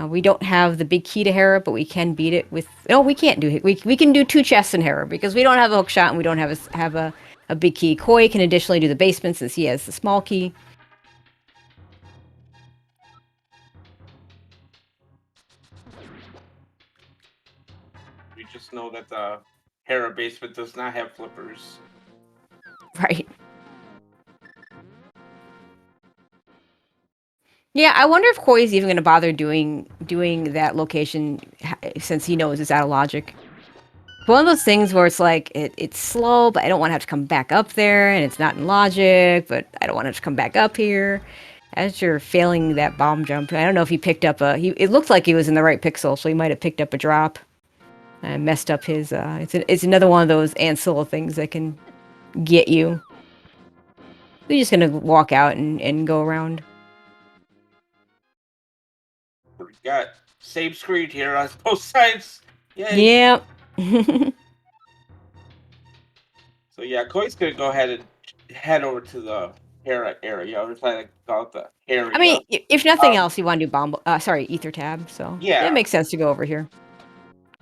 We don't have the big key to Hera, but we can beat it with... No, we can't do it. We can do 2 chests in Hera, because we don't have a hook shot and we don't have a big key. Koi can additionally do the basement since he has the small key. We just know that the Hera basement does not have flippers. Right. Yeah, I wonder if Koi's even going to bother doing that location since he knows it's out of logic. One of those things where it's like, it's slow, but I don't want to have to come back up there, and it's not in logic, but I don't want to have to come back up here. As you're failing that bomb jump, I don't know if he picked up it looked like he was in the right pixel, so he might have picked up a drop. And messed up his, it's another one of those Ancilla things that can get you. We're just gonna walk out and go around. We got same screen here on both sides. Yay. Yep. So yeah, Koi's gonna go ahead and head over to the Hera area. I'm trying to call it the area. I mean, if nothing else, you want to do bomb. Ether tab. So yeah, it makes sense to go over here.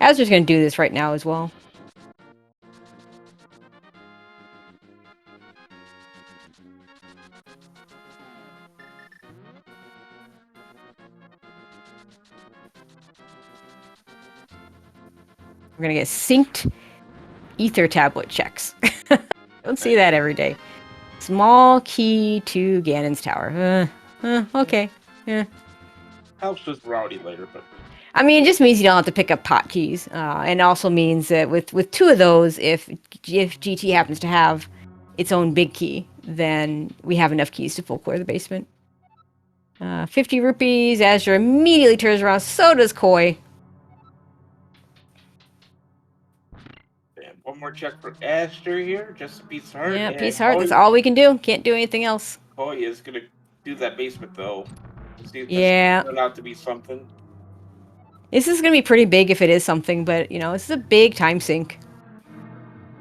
Azur's gonna do this right now as well. We're gonna get synced ether tablet checks. Don't see that every day. Small key to Ganon's tower. Okay. Yeah. Helps with Rowdy later, but... I mean, it just means you don't have to pick up pot keys. And also means that with 2 of those, if GT happens to have its own big key, then we have enough keys to full clear the basement. 50 rupees. Azure immediately turns around. So does Koi. And one more check for Aster here, just a piece of heart. Yeah, piece of heart. That's all we can do. Can't do anything else. Koi is gonna do that basement though. We'll see if this turn out to be something. This is gonna be pretty big if it is something, but you know, this is a big time sink.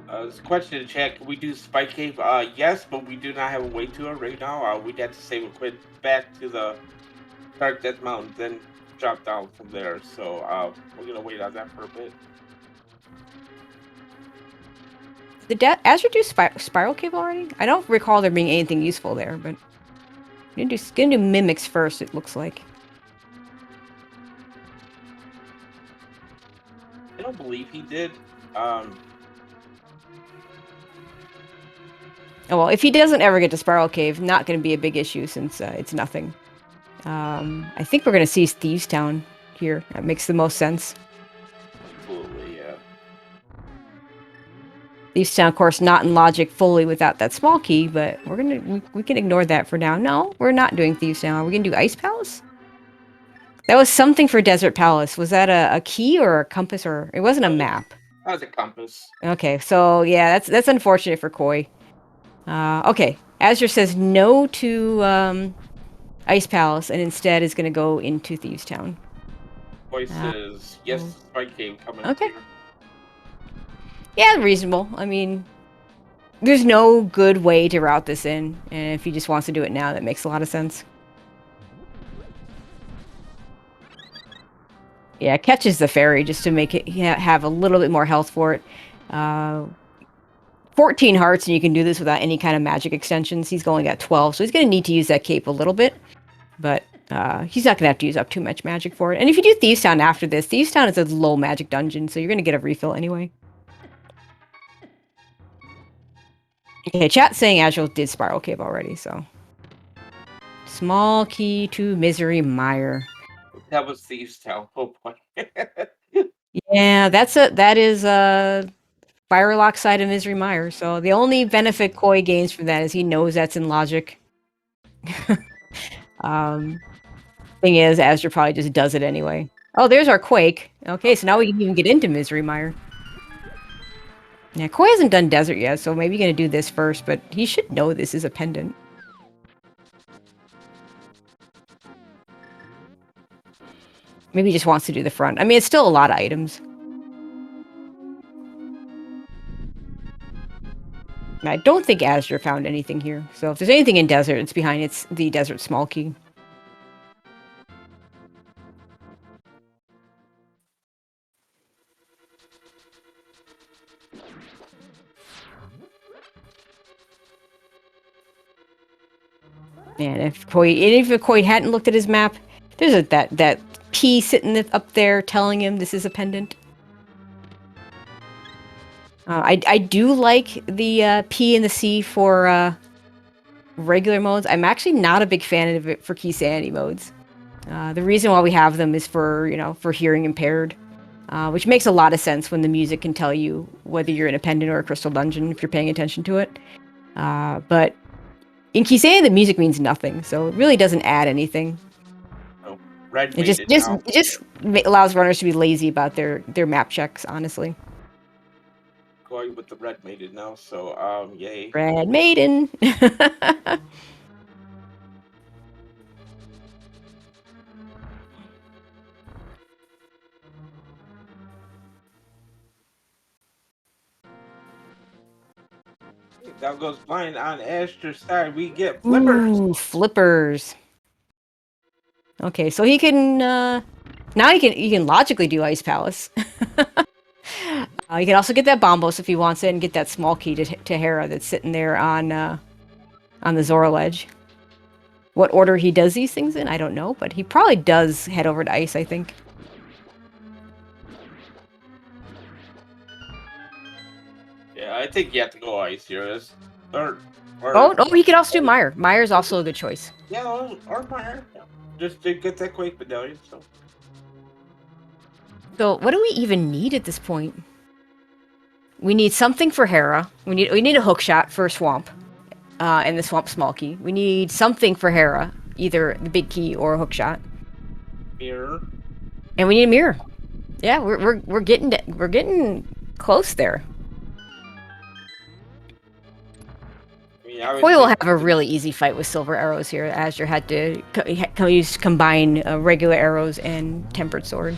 There's a question in chat. Can we do Spike Cave? Yes, but we do not have a way to it right now. We'd have to save equipment back to the Dark Death Mountain, then drop down from there. So we're gonna wait on that for a bit. Did Azure do Spiral Cave already? I don't recall there being anything useful there, but we're gonna do Mimics first, it looks like. I don't believe he did. Oh, well, if he doesn't ever get to Spiral Cave, not going to be a big issue since it's nothing. I think we're going to see Thieves Town here. That makes the most sense. Absolutely, yeah. These Town, of course, not in logic fully without that small key, but we can ignore that for now. No, we're not doing Thieves Town. Are we gonna do Ice Palace? That was something for Desert Palace. Was that a key or a compass, or it wasn't a map? That was a compass. Okay, so yeah, that's unfortunate for Koi. Okay, Azure says no to Ice Palace, and instead is gonna go into Thieves Town. Voices, yes, Spike Cave coming Okay. here. Yeah, reasonable. I mean, there's no good way to route this in, and if he just wants to do it now, that makes a lot of sense. Yeah, catches the fairy just to make it have a little bit more health for it. 14 hearts, and you can do this without any kind of magic extensions. He's only got 12, so he's going to need to use that cape a little bit, but he's not going to have to use up too much magic for it. And if you do Thieves Town after this, Thieves Town is a low magic dungeon, so you're going to get a refill anyway. Okay, chat saying Azure did Spiral Cave already, so. Small key to Misery Mire. That was Thieves Town. Oh boy. Yeah, that is Firelock side of Misery Mire. So the only benefit Koi gains from that is he knows that's in logic. Thing is, Azure probably just does it anyway. Oh, there's our Quake. Okay, so now we can even get into Misery Mire. Yeah, Koi hasn't done Desert yet, so maybe you're gonna do this first, but he should know this is a pendant. Maybe he just wants to do the front. I mean, it's still a lot of items. I don't think Azure found anything here. So if there's anything in Desert, it's behind the Desert small key. And if Koi hadn't looked at his map, there's that P sitting up there telling him this is a pendant. I do like the P and the C for regular modes. I'm actually not a big fan of it for key sanity modes. The reason why we have them is for hearing impaired, which makes a lot of sense when the music can tell you whether you're in a pendant or a crystal dungeon if you're paying attention to it. But in key sanity, the music means nothing, so it really doesn't add anything. Oh, red It just allows runners to be lazy about their map checks, honestly. Going with the red made it now, so yay. Red Maiden. Down goes blind on Azur's side. We get flippers. Ooh, flippers. Okay, so he can now he can logically do Ice Palace. He can also get that Bombos if he wants it, and get that small key to Hera that's sitting there on the Zora ledge. What order he does these things in, I don't know, but he probably does head over to Ice, I think. Yeah, I think you have to go Ice here. Or he could also do Mire. Mire's also a good choice. Yeah, or Mire. Just to get that Quake medallion. So what do we even need at this point? We need something for Hera. We need a hook shot for Swamp, and the Swamp small key. We need something for Hera, either the big key or a hook shot. Mirror. And we need a mirror. Yeah, we're getting close there. Koi will have a really easy fight with silver arrows here. Azure had to combine regular arrows and tempered sword.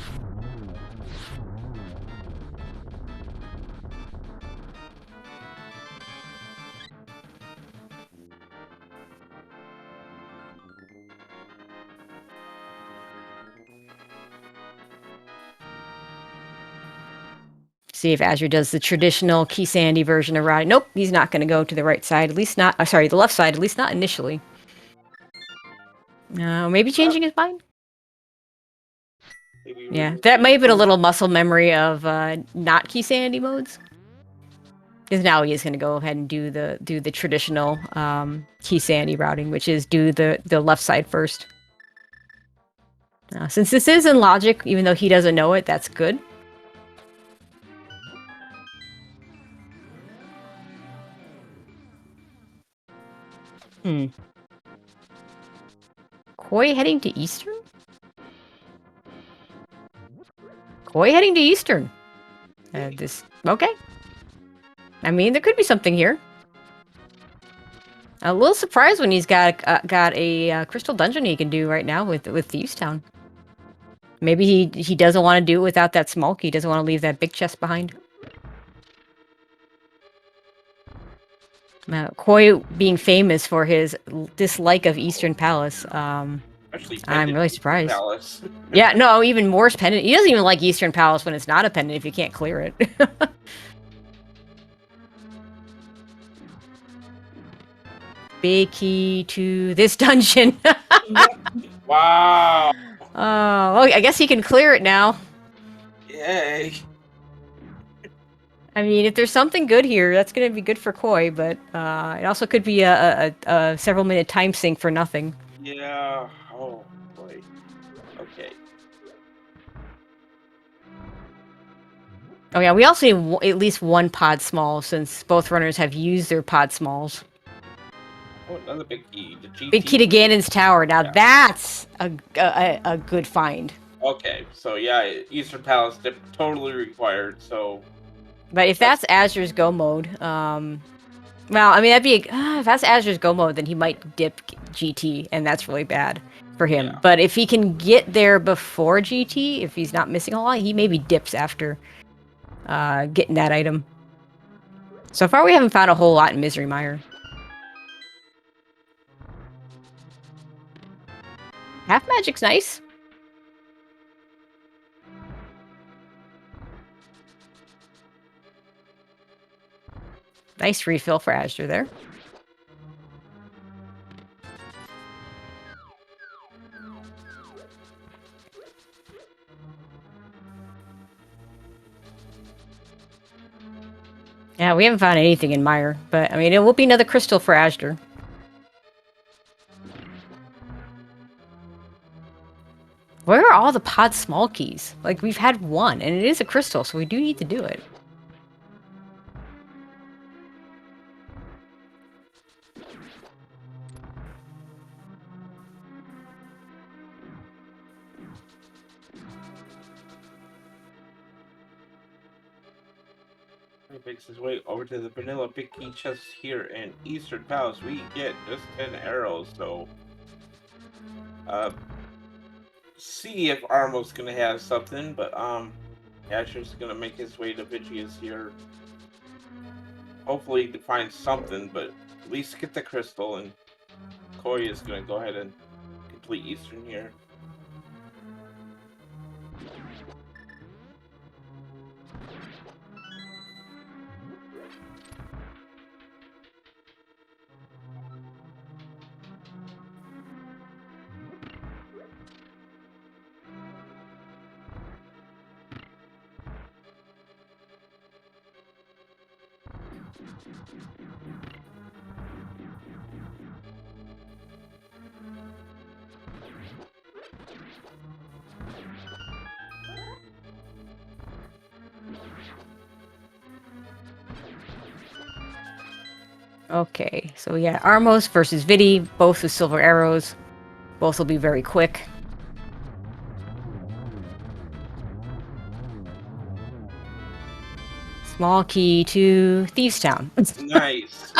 See if Azure does the traditional key sandy version of routing. Nope, he's not going to go to the right side. At least not. Sorry, the left side. At least not initially. Maybe changing his mind. Yeah, that might have been a little muscle memory of not key sandy modes. Because now he is going to go ahead and do the traditional key sandy routing, which is do the left side first. Since this is in logic, even though he doesn't know it, that's good. Koi heading to Eastern? Koi heading to Eastern. Okay. I mean, there could be something here. A little surprised when he's got a crystal dungeon he can do right now with Thieves Town. Maybe he doesn't want to do it without that smoke. He doesn't want to leave that big chest behind. Koi being famous for his dislike of Eastern Palace. Actually, I'm really surprised. Palace. Yeah, no, even more pendant. He doesn't even like Eastern Palace when it's not a pendant if you can't clear it. Big key to this dungeon. Wow. Well, I guess he can clear it now. Yay. I mean, if there's something good here, that's going to be good for Koi, but it also could be a several-minute time sink for nothing. Yeah. Oh, boy. Okay. Oh, yeah, we also need at least one pod small, since both runners have used their pod smalls. Oh, another big key. The GT. Big key to Ganon's tower. Now that's a good find. Okay, so yeah, Eastern Palace totally required. So, but if that's Azder's go mode, well, I mean that'd be if that's Azder's go mode, then he might dip GT, and that's really bad for him. Yeah. But if he can get there before GT, if he's not missing a lot, he maybe dips after getting that item. So far, we haven't found a whole lot in Misery Mire. Half Magic's nice. Nice refill for Azder there. Yeah, we haven't found anything in Mire, but I mean, it will be another crystal for Azder. Where are all the pod small keys? Like, we've had one, and it is a crystal, so we do need to do it. he makes his way over to the vanilla big key chest here in Eastern Palace. We get just 10 arrows, so see if Armo's gonna have something, but Asher's gonna make his way to Vigia's here. Hopefully to find something, but at least get the crystal, and Koi is gonna go ahead and complete Eastern here. Okay, so yeah, Armos versus Vidi, both with silver arrows. Both will be very quick. Small key to Thieves Town. Nice.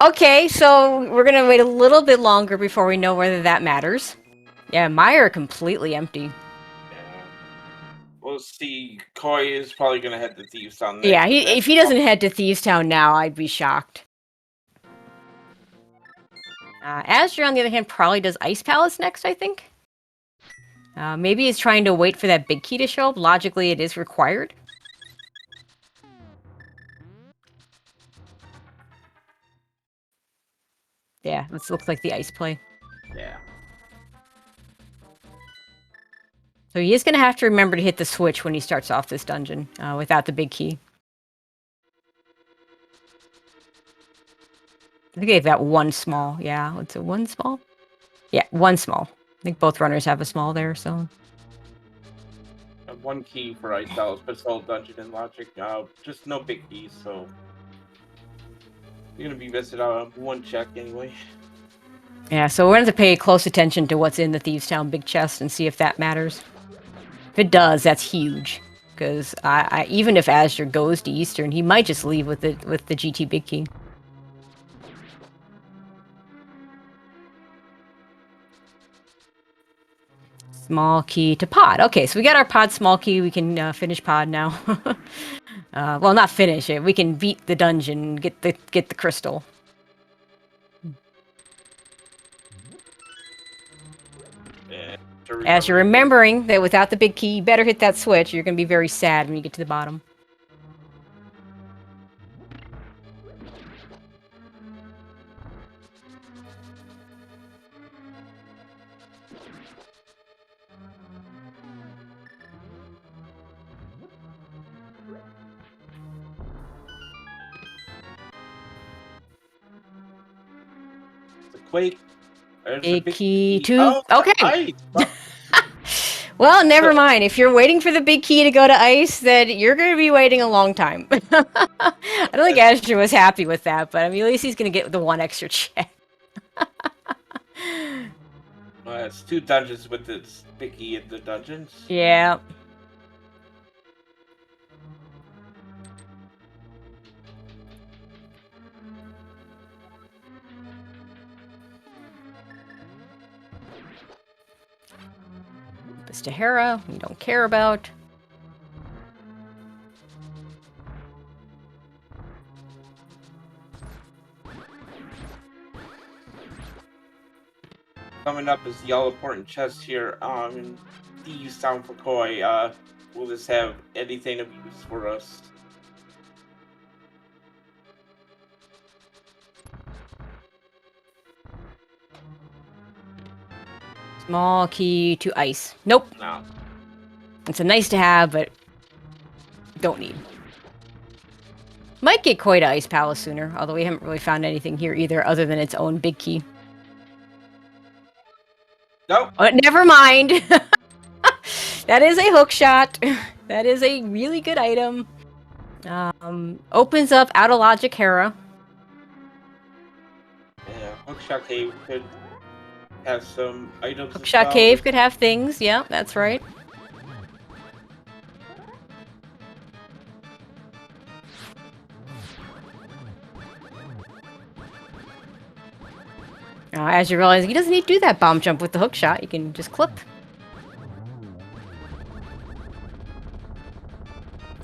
Okay, so we're gonna wait a little bit longer before we know whether that matters. Yeah, Mire completely empty. Yeah. We'll see. Koi is probably gonna head to Thieves Town next. Yeah, if he doesn't head to Thieves Town now, I'd be shocked. Azure, on the other hand, probably does Ice Palace next, I think. Maybe he's trying to wait for that big key to show up. Logically, it is required. Yeah, this looks like the ice play. Yeah. So he is going to have to remember to hit the switch when he starts off this dungeon without the big key. I think they've got one small. Yeah, what's it? One small? Yeah, one small. I think both runners have a small there, so. One key for Ice Palace, but it's all dungeon and logic. Just no big keys, so you're gonna be missing out on one check anyway. Yeah, so we're going to have to pay close attention to what's in the Thieves' Town big chest and see if that matters. If it does, that's huge. Because even if Azure goes to Eastern, he might just leave with the GT big key. Small key to pod. Okay, so we got our pod small key. We can finish pod now. Well, not finish it. We can beat the dungeon and get the crystal. As you're remembering that without the big key, you better hit that switch. You're going to be very sad when you get to the bottom. Quake. Big key to... Oh, okay. Well, never mind. If you're waiting for the big key to go to ice, then you're going to be waiting a long time. I don't think Azure was happy with that, but I mean, at least he's going to get the one extra check. It's 2 dungeons with the big key in the dungeons. Yeah. Hera, we don't care about. Coming up is the all-important chest here. In Thieves' Town for Koi. Will this have anything of use for us? Small key to ice. Nope. No. It's a nice to have, but don't need. Might get Koi to Ice Palace sooner, although we haven't really found anything here either, other than its own big key. Nope. Never mind. That is a hook shot. That is a really good item. Opens up out of logic Hera. Yeah, Hookshot Cave could have some items. Hookshot Cave could have things. Yeah, that's right. As you realize, he doesn't need to do that bomb jump with the hook shot. You can just clip.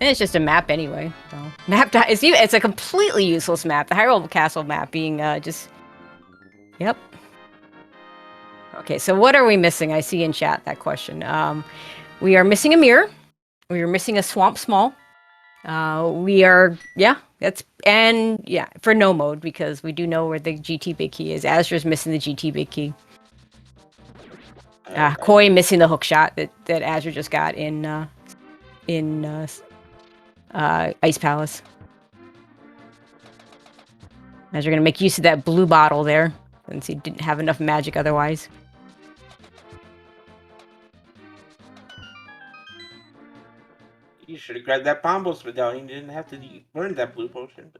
And it's just a map anyway. So. It's a completely useless map. The Hyrule Castle map being just... Yep. Okay, so what are we missing? I see in chat that question. We are missing a mirror. We are missing a swamp small. We are... Yeah, that's... And yeah, for no mode, because we do know where the GT big key is. Azure's missing the GT big key. Koi missing the hook shot that Azure just got in Ice Palace. As you're gonna make use of that blue bottle there, since he didn't have enough magic otherwise. You should have grabbed that Bombos medallion. You didn't have to learn that blue potion.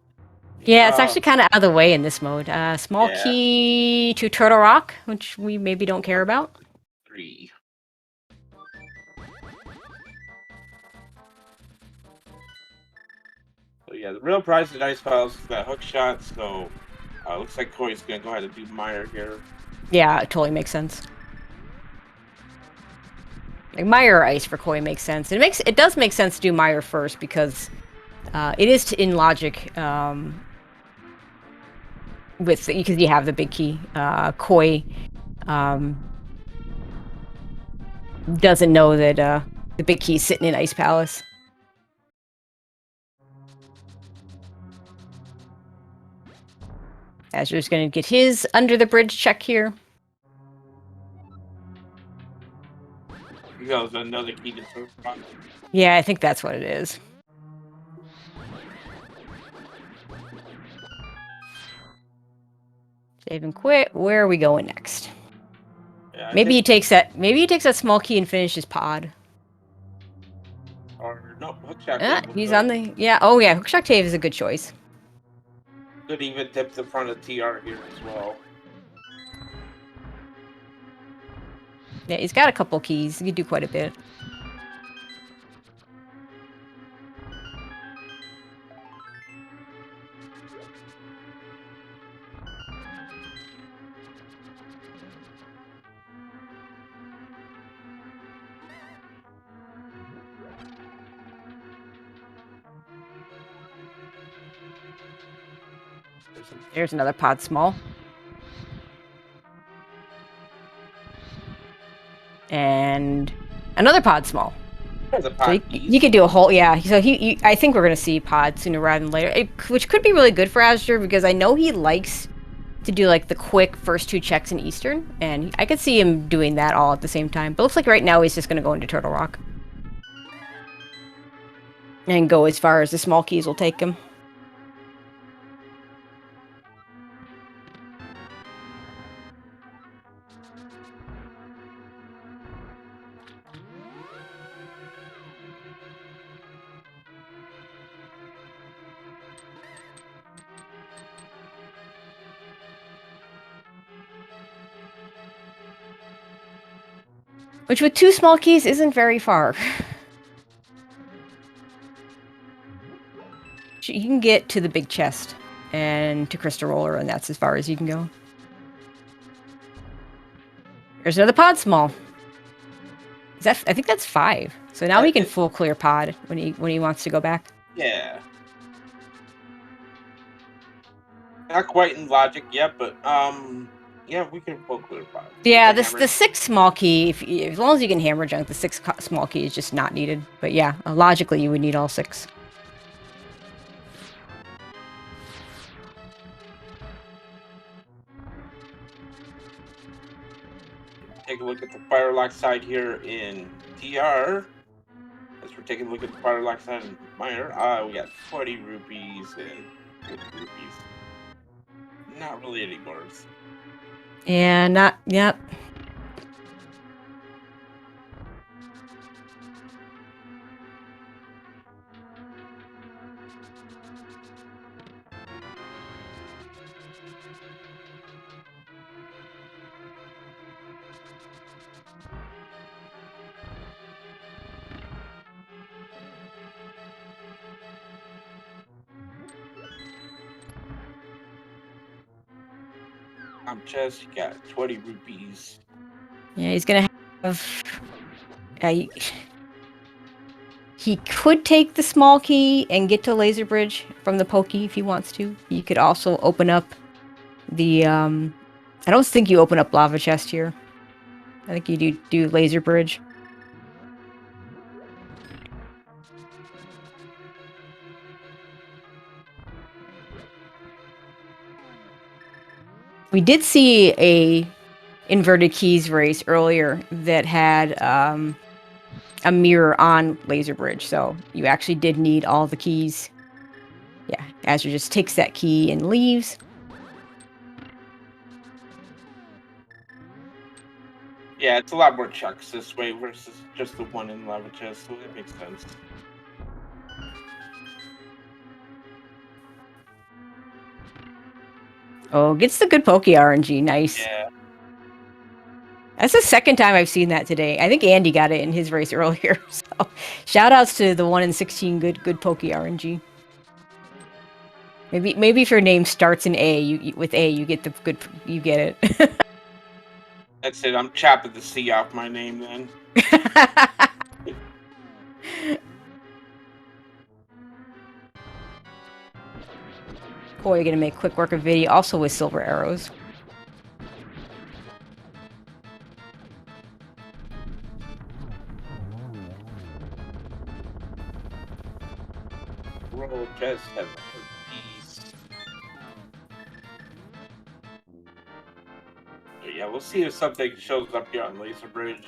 Yeah, it's actually kind of out of the way in this mode. Small key to Turtle Rock, which we maybe don't care about. 3. So yeah, the real prize in Ice Palace is that hook shot, so looks like Koi's gonna go ahead and do Meyer here. Yeah, it totally makes sense. Like Meyer or Ice for Koi makes sense. It does make sense to do Meyer first because it is in logic because you have the big key. Koi doesn't know that the big key is sitting in Ice Palace. Azure's going to get his under the bridge check here. That was another key to survive. Yeah, I think that's what it is. Save and quit. Where are we going next? Yeah, maybe he takes that. Maybe he takes that small key and finishes pod. Or no, Hookshot. He's on the. Yeah. Oh yeah, Hookshot Cave is a good choice. Could even tip the front of TR here as well. Yeah, he's got a couple keys. He can do quite a bit. There's another pod small. And another pod small. There's a So pod you could do a whole, yeah. So I think we're gonna see pod sooner rather than later, which could be really good for azder because I know he likes to do like the quick first 2 checks in Eastern, and I could see him doing that all at the same time. But looks like right now he's just gonna go into Turtle Rock and go as far as the small keys will take him. Which with 2 small keys isn't very far. You can get to the big chest and to Crystal Roller, and that's as far as you can go. There's another pod small. I think that's 5. So now he can full clear pod when he wants to go back. Yeah. Not quite in logic yet, but yeah, we can full clear pod. Yeah, the 6 small key, as long as you can hammer junk, the 6 small key is just not needed. But yeah, logically you would need all 6. Take a look at the Firelock side here in TR. As we're taking a look at the Firelock side in Minor, we got 40 rupees and 50 rupees. Not really any bars. Yeah, yep. Chest, you got 20 rupees. Yeah, he's gonna have... he could take the small key and get to Laser Bridge from the pokey if he wants to. You could also open up the... I don't think you open up Lava Chest here. I think you do Laser Bridge. We did see a inverted keys race earlier that had a mirror on Laser Bridge, so you actually did need all the keys. Yeah, azder just takes that key and leaves. Yeah, it's a lot more checks this way versus just the one in Lava Chest, so that makes sense. Oh, gets the good pokey RNG. Nice. Yeah. That's the second time I've seen that today. I think Andy got it in his race earlier. So, shout outs to the 1 in 16 good pokey RNG. Maybe if your name starts in A, with A, you get the good. You get it. That's it. I'm chopping the C off my name then. Boy, you're gonna make quick work of video, also with silver arrows. Roll chest, have a piece. But yeah, we'll see if something shows up here on Laser Bridge.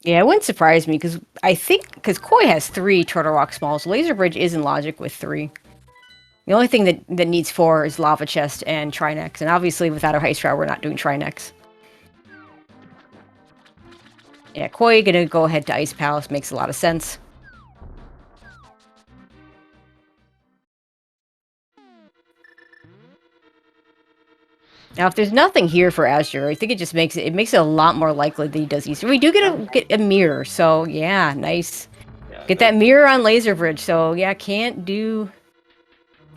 Yeah, it wouldn't surprise me because Koi has 3 Turtle Rock Smalls. Laser Bridge is in logic with 3. The only thing that needs 4 is Lava Chest and Trinex, and obviously without a Heist Route, we're not doing Trinex. Yeah, Koi gonna go ahead to Ice Palace, makes a lot of sense. Now, if there's nothing here for azder, I think it just makes it a lot more likely that he does Eastern. We do get a mirror, so yeah, nice. Yeah, Get that mirror on Laser Bridge, so yeah, can't do.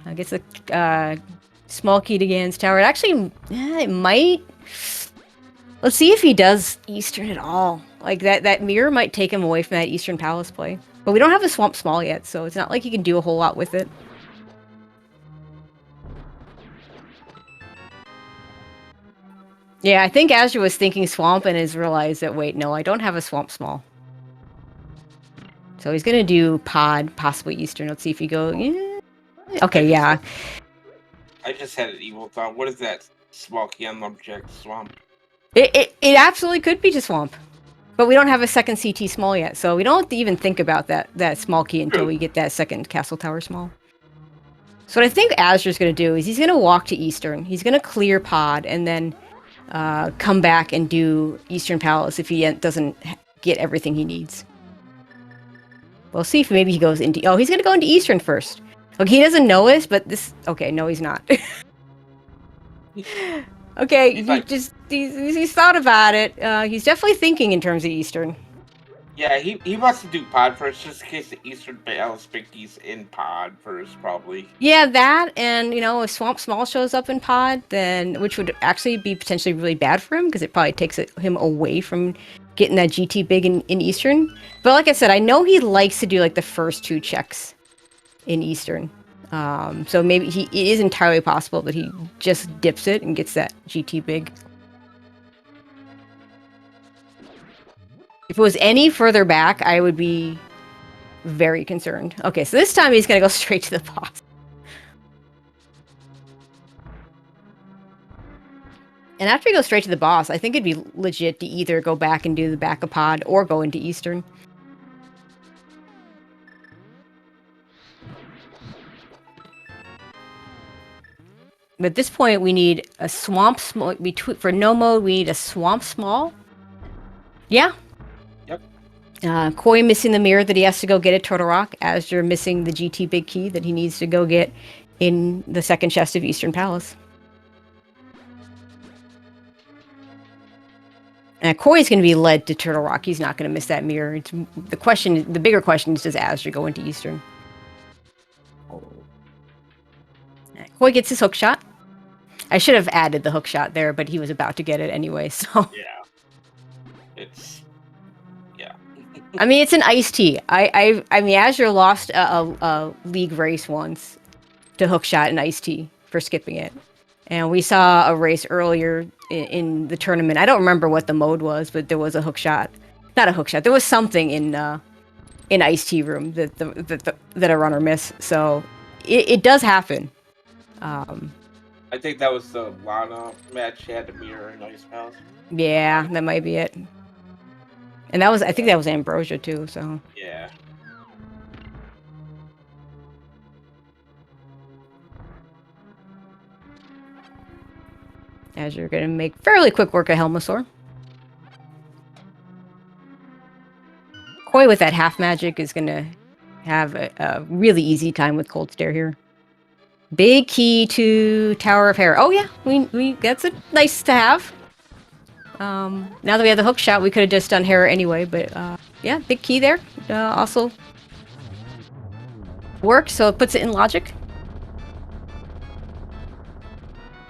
I guess the small key to Ganon's tower. It actually, it might. Let's see if he does Eastern at all. Like that mirror might take him away from that Eastern Palace play. But we don't have a Swamp Small yet, so it's not like he can do a whole lot with it. Yeah, I think azder was thinking Swamp and has realized that, wait, no, I don't have a Swamp Small. So he's going to do Pod, possibly Eastern. Let's see if he goes... Yeah. Okay, yeah. I just had an evil thought. What is that small key on Lumberjack Swamp? It absolutely could be to Swamp. But we don't have a second CT Small yet, so we don't have to even think about that small key until we get that second Castle Tower Small. So what I think azder's going to do is he's going to walk to Eastern. He's going to clear Pod and then come back and do Eastern Palace if he doesn't get everything he needs. We'll see if maybe he goes into... Oh, he's going to go into Eastern first. Okay, he doesn't know us, but this... Okay, no, he's not. Okay, he's thought about it. He's definitely thinking in terms of Eastern. Yeah, he wants to do Pod first, just in case the Eastern Palace Picky's in Pod first, probably. Yeah, that, and, if Swamp Small shows up in Pod, then... Which would actually be potentially really bad for him, because it probably takes him away from getting that GT big in Eastern. But like I said, I know he likes to do, like, the first 2 checks in Eastern. So maybe it is entirely possible that he just dips it and gets that GT big. If it was any further back, I would be very concerned. Okay, so this time he's going to go straight to the boss. And after he goes straight to the boss, I think it'd be legit to either go back and do the back of Pod or go into Eastern. But at this point, we need a Swamp Small. For no mode, we need a Swamp Small. Yeah. Yep. Koi missing the mirror that he has to go get at Turtle Rock. azder missing the GT big key that he needs to go get in the second chest of Eastern Palace. And Koi's going to be led to Turtle Rock. He's not going to miss that mirror. The bigger question is, does azder go into Eastern? Koi gets his hook shot. I should have added the hook shot there, but he was about to get it anyway, so... Yeah. I mean, it's an iced tea. I mean, azder lost a league race once to hook shot and iced tea for skipping it. And we saw a race earlier in the tournament. I don't remember what the mode was, but there was a hook shot. Not a hook shot. There was something in iced tea room that a runner missed. So it does happen. I think that was the Lana match. She had the mirror in Ice Palace. Yeah, that might be it. And I think that was Ambrosia too, so. Yeah. azder gonna make fairly quick work of Helmasaur. Koi with that half magic is gonna have a really easy time with Cold Stare here. Big key to Tower of Hair. Oh yeah, we that's a nice to have. Now that we have the hook shot, we could have just done Hair anyway, but yeah, big key there. Also works, so it puts it in logic.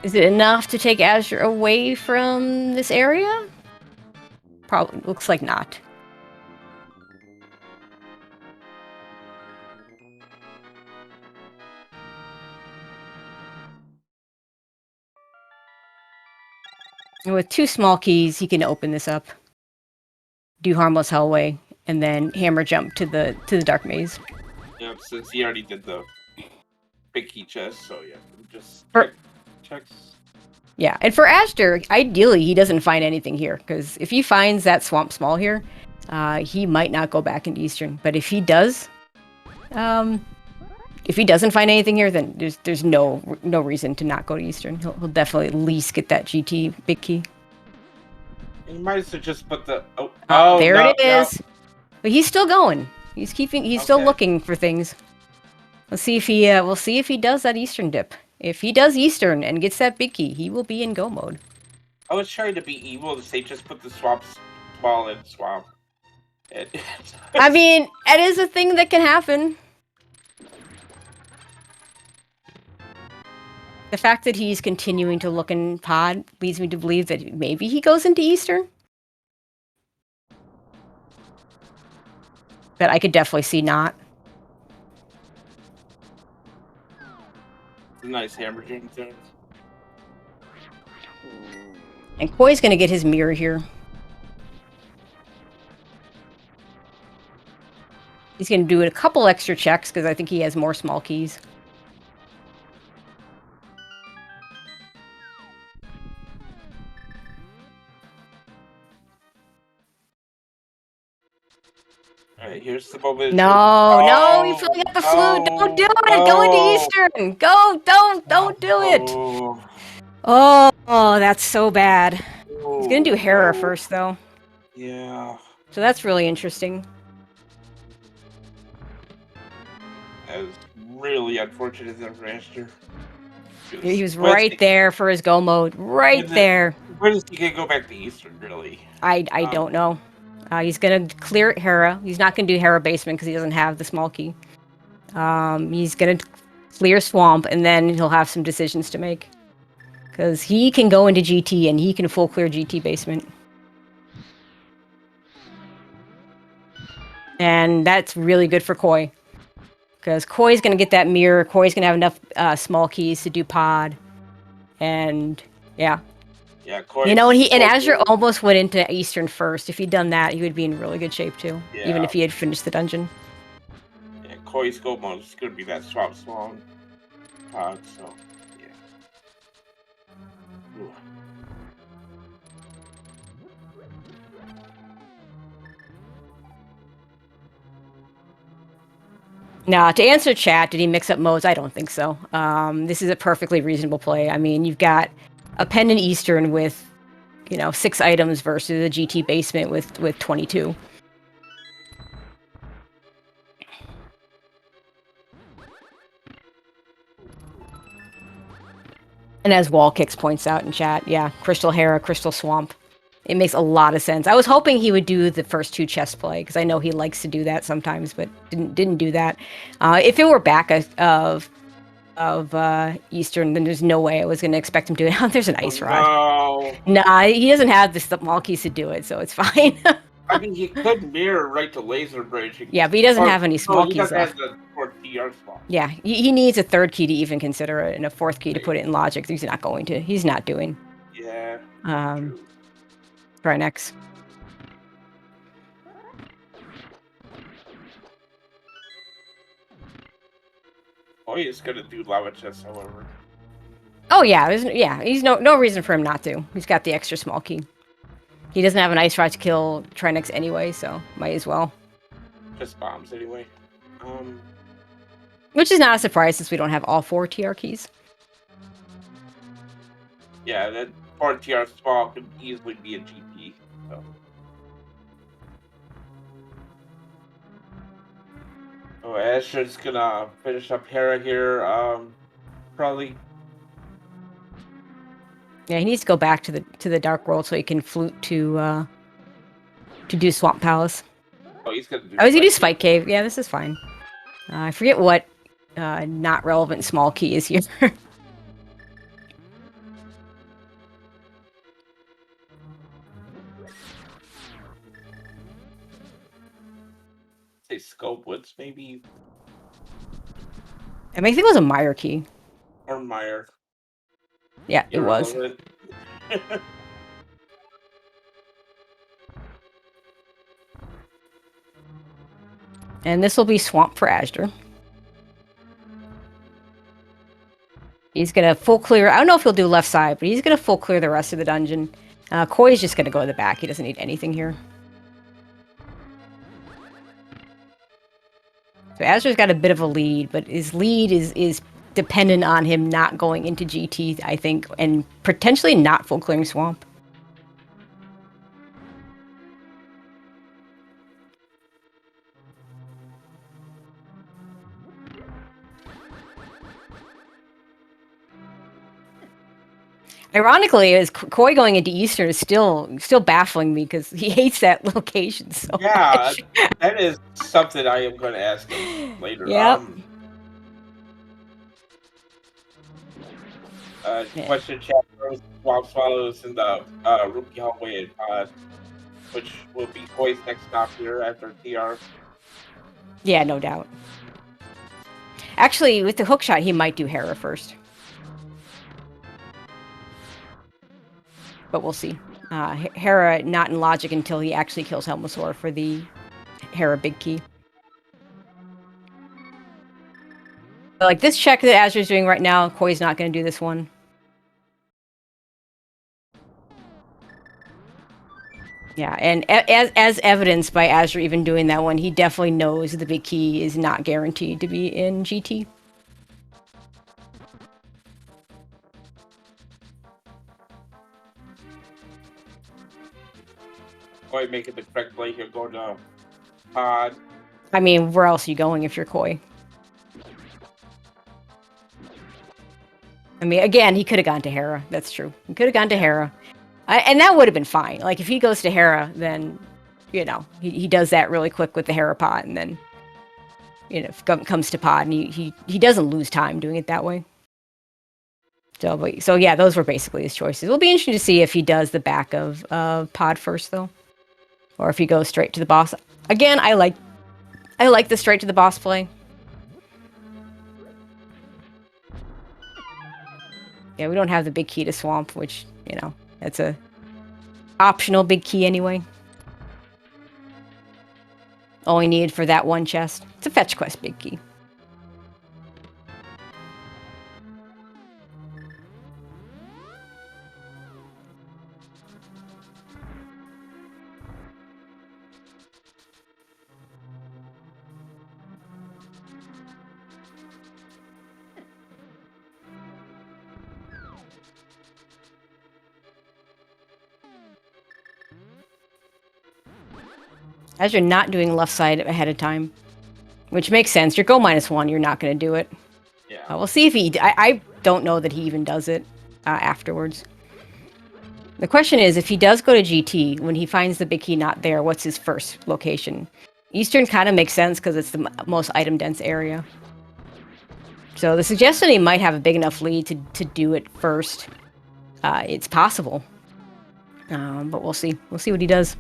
Is it enough to take azder away from this area? Probably looks like not. And with 2 small keys, he can open this up, do Harmless Hellway, and then hammer jump to the Dark Maze. Yep, since he already did the big key chest, so yeah, just checks. Yeah, and for azder, ideally he doesn't find anything here, because if he finds that Swamp Small here, he might not go back into Eastern. But if he does, if he doesn't find anything here, then there's no reason to not go to Eastern. He'll definitely at least get that GT big key. You might as well just put the there it is. No. But he's still going. He's still looking for things. Let's see if he we'll see if he does that Eastern dip. If he does Eastern and gets that big key, he will be in go mode. I was trying to be evil to say just put the swap small in swap. I mean, it is a thing that can happen. The fact that he's continuing to look in pod leads me to believe that maybe he goes into Eastern. But I could definitely see not. It's a nice hammer game there. And Koi's gonna get his mirror here. He's gonna do a couple extra checks because I think he has more small keys. Alright, here's the moment. No, no, you Oh, filling up the flute. Don't do no, it. Go into no. Eastern. Go, don't do it. Oh, Oh, that's so bad. He's gonna do Hera no. first, though. Yeah. So that's really interesting. That was really unfortunate there, Master. He was right there for his go mode. Right there. When is he gonna go back to Eastern, really? I don't know. He's gonna clear Hera. He's not gonna do Hera basement because he doesn't have the small key. He's gonna clear Swamp, and then he'll have some decisions to make. Because he can go into GT, and he can full clear GT basement. And that's really good for Koi. Because Koi's gonna get that mirror. Koi's gonna have enough small keys to do pod. And, yeah. Yeah, Koi. You know, and Azure almost went into Eastern first. If he'd done that, he would be in really good shape, too. Yeah. Even if he had finished the dungeon. Yeah, Koi's go mode is gonna be that swap long pod, so yeah. Ooh. Now, to answer chat, did he mix up modes? I don't think so. This is a perfectly reasonable play. I mean, you've got a pendant Eastern with, 6 items versus a GT basement with 22. And as Wall Kicks points out in chat, yeah, Crystal Hera, Crystal Swamp. It makes a lot of sense. I was hoping he would do the first 2 chess play, because I know he likes to do that sometimes, but didn't do that. If it were back of Eastern, then there's no way I was going to expect him to do it. There's an ice rod. No. Nah, he doesn't have the small keys to do it, so it's fine. I mean, he could mirror right to laser bridge. Yeah, but he doesn't have any small keys left. He doesn't have the 4 TR spot. Yeah, he needs a 3rd key to even consider it, and a 4th key to put it in logic. He's not going to. He's not doing. Yeah. Try next. Oh, he's gonna do lava chest, however. Oh yeah, he's no reason for him not to. He's got the extra small key. He doesn't have an ice rod to kill Trinex anyway, so might as well. Just bombs anyway. Which is not a surprise since we don't have all 4 TR keys. Yeah, that 4 TR small could easily be a GP. So. Oh, Asher's gonna finish up Hera here. Probably. Yeah, he needs to go back to the Dark World so he can flute to do Swamp Palace. Oh, he's gonna do. Oh, he's gonna do Spike Cave. Yeah, this is fine. I forget what not relevant small key is here. Say Scope Woods, maybe. I think it was a Meyer key. Or Meyer. Yeah, it was. And this will be Swamp for Azder. He's gonna full clear. I don't know if he'll do left side, but he's gonna full clear the rest of the dungeon. Koi's just gonna go to the back. He doesn't need anything here. So Azder's got a bit of a lead, but his lead is dependent on him not going into GT, I think, and potentially not full clearing Swamp. Ironically, is Koi going into Eastern is still baffling me because he hates that location so Yeah, much. that is something I am going to ask him later. Yep. Yeah. Question chat swap swallows in the rookie hallway, which will be Koi's next stop here after TR. Yeah, no doubt. Actually, with the hook shot, he might do Hera first. But we'll see. Hera not in logic until he actually kills Helmasaur for the Hera big key. But like this check that Azur's doing right now, Koi's not going to do this one. Yeah, and as evidenced by Azure even doing that one, he definitely knows the big key is not guaranteed to be in GT. Koi making the correct play here, going to pod. I mean, where else are you going if you're Koi? I mean, again, he could have gone to Hera. That's true. He could have gone to Hera. And that would have been fine. Like, if he goes to Hera, then, you know, he does that really quick with the Hera pot, and then, you know, comes to pod, and he doesn't lose time doing it that way. So yeah, those were basically his choices. It'll be interesting to see if he does the back of pod first, though. Or if he goes straight to the boss. Again, I like the straight to the boss play. Yeah, we don't have the big key to swamp, which, you know, that's a optional big key anyway. All you need for that one chest. It's a fetch quest big key. As you're not doing left side ahead of time, which makes sense. Your go -1, you're not going to do it. Yeah. We'll see if he... I don't know that he even does it afterwards. The question is, if he does go to GT, when he finds the big key not there, what's his first location? Eastern kind of makes sense because it's the most item-dense area. So the suggestion he might have a big enough lead to do it first. It's possible. But we'll see. We'll see what he does.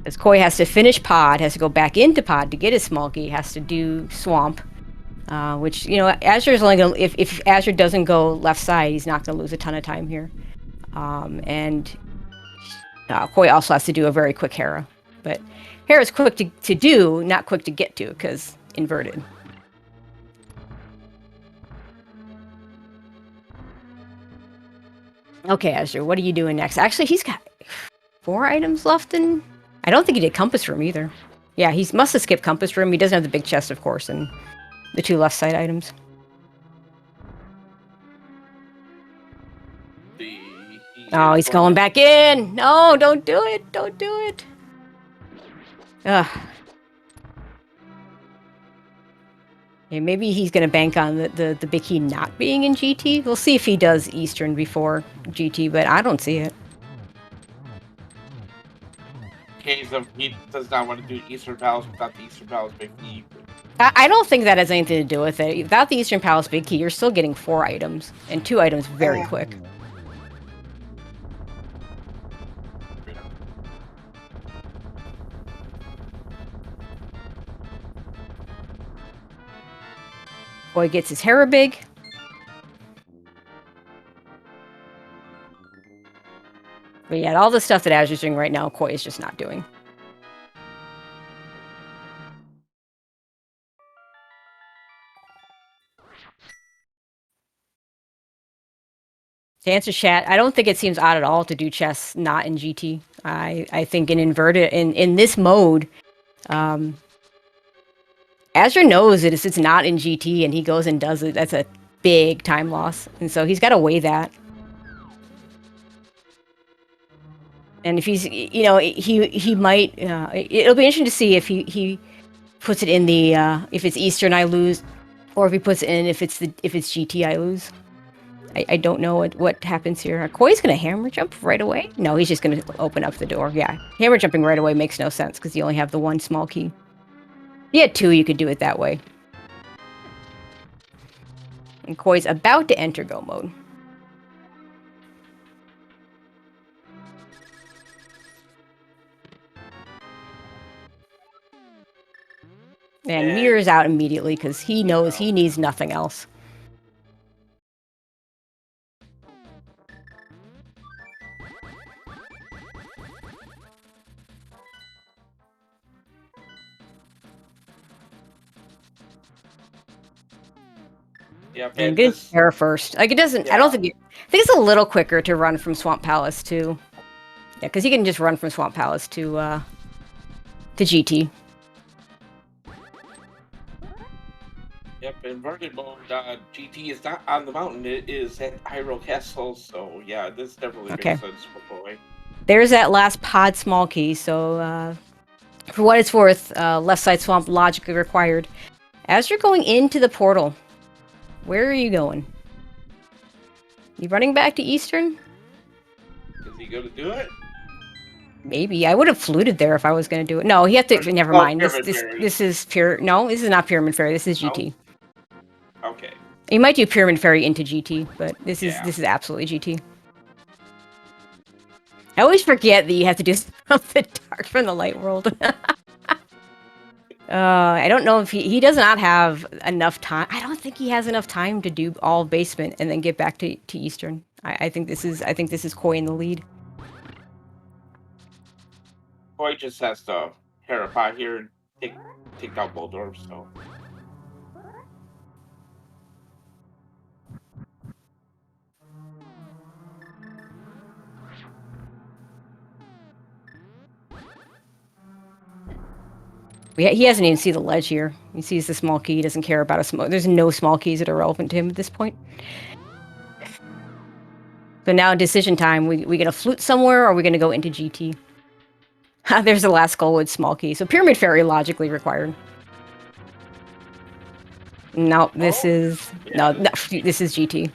As Koi has to finish pod, has to go back into pod to get his small key, has to do swamp. Which, you know, Azure's only gonna... If Azure doesn't go left side, he's not gonna lose a ton of time here. And Koi also has to do a very quick Hera. But Hera's quick to do, not quick to get to, because inverted. Okay, Azure, what are you doing next? Actually, he's got 4 items left in... I don't think he did Compass Room either. Yeah, he must have skipped Compass Room. He doesn't have the big chest, of course, and the 2 left side items. Oh, he's going back in! No, don't do it! Don't do it! Ugh. Yeah, maybe he's going to bank on the big key not being in GT. We'll see if he does Eastern before GT, but I don't see it. Case of he does not want to do Eastern Palace without the Eastern Palace big key. I don't think that has anything to do with it. Without the Eastern Palace big key, you're still getting 4 items, and 2 items very quick. Boy gets his Hera big. But yeah, all the stuff that Azure's doing right now, Koi is just not doing. To answer chat, I don't think it seems odd at all to do chess not in GT. I think in inverted in this mode, Azure knows that if it's not in GT and he goes and does it, that's a big time loss, and so he's got to weigh that. And if he's, you know, he might. It'll be interesting to see if he puts it in the if it's Eastern I lose, Or if he puts it in, if it's GT, I lose. I don't know what happens here. Koi's gonna hammer jump right away? No, he's just gonna open up the door. Yeah, hammer jumping right away makes no sense because you only have the one small key. If you had two, you could do it that way. And Koi's about to enter go mode. And mirrors out immediately because he knows he needs nothing else. Yeah, and good error first. Like it doesn't. I don't think. I think it's a little quicker to run from Swamp Palace to. Yeah, because you can just run from Swamp Palace to GT. Yep, inverted mode, GT is not on the mountain, it is at Hyrule Castle, so yeah, this definitely makes sense for Koi. There's that last pod small key, so for what it's worth, left side swamp logically required. As you're going into the portal, where are you going? You running back to Eastern? Is he gonna do it? Maybe. I would have fluted there if I was going to do it. No, he have to. Never mind. This is pure. No, this is not Pyramid Fairy. This is GT. Oh. Okay. You might do Pyramid Fairy into GT, but this is absolutely GT. I always forget that you have to do from the dark from the light world. I don't know if he does not have enough time. I don't think he has enough time to do all basement and then get back to Eastern. I think this is Koi in the lead. Koi just has to Herapot here and take out Boldor, so. He hasn't even seen the ledge here. He sees the small key. He doesn't care about a small. There's no small keys that are relevant to him at this point. So now decision time. We gonna flute somewhere, or are we gonna go into GT? There's the last Skullwood small key. So Pyramid Fairy logically required. No, this is no, this is GT.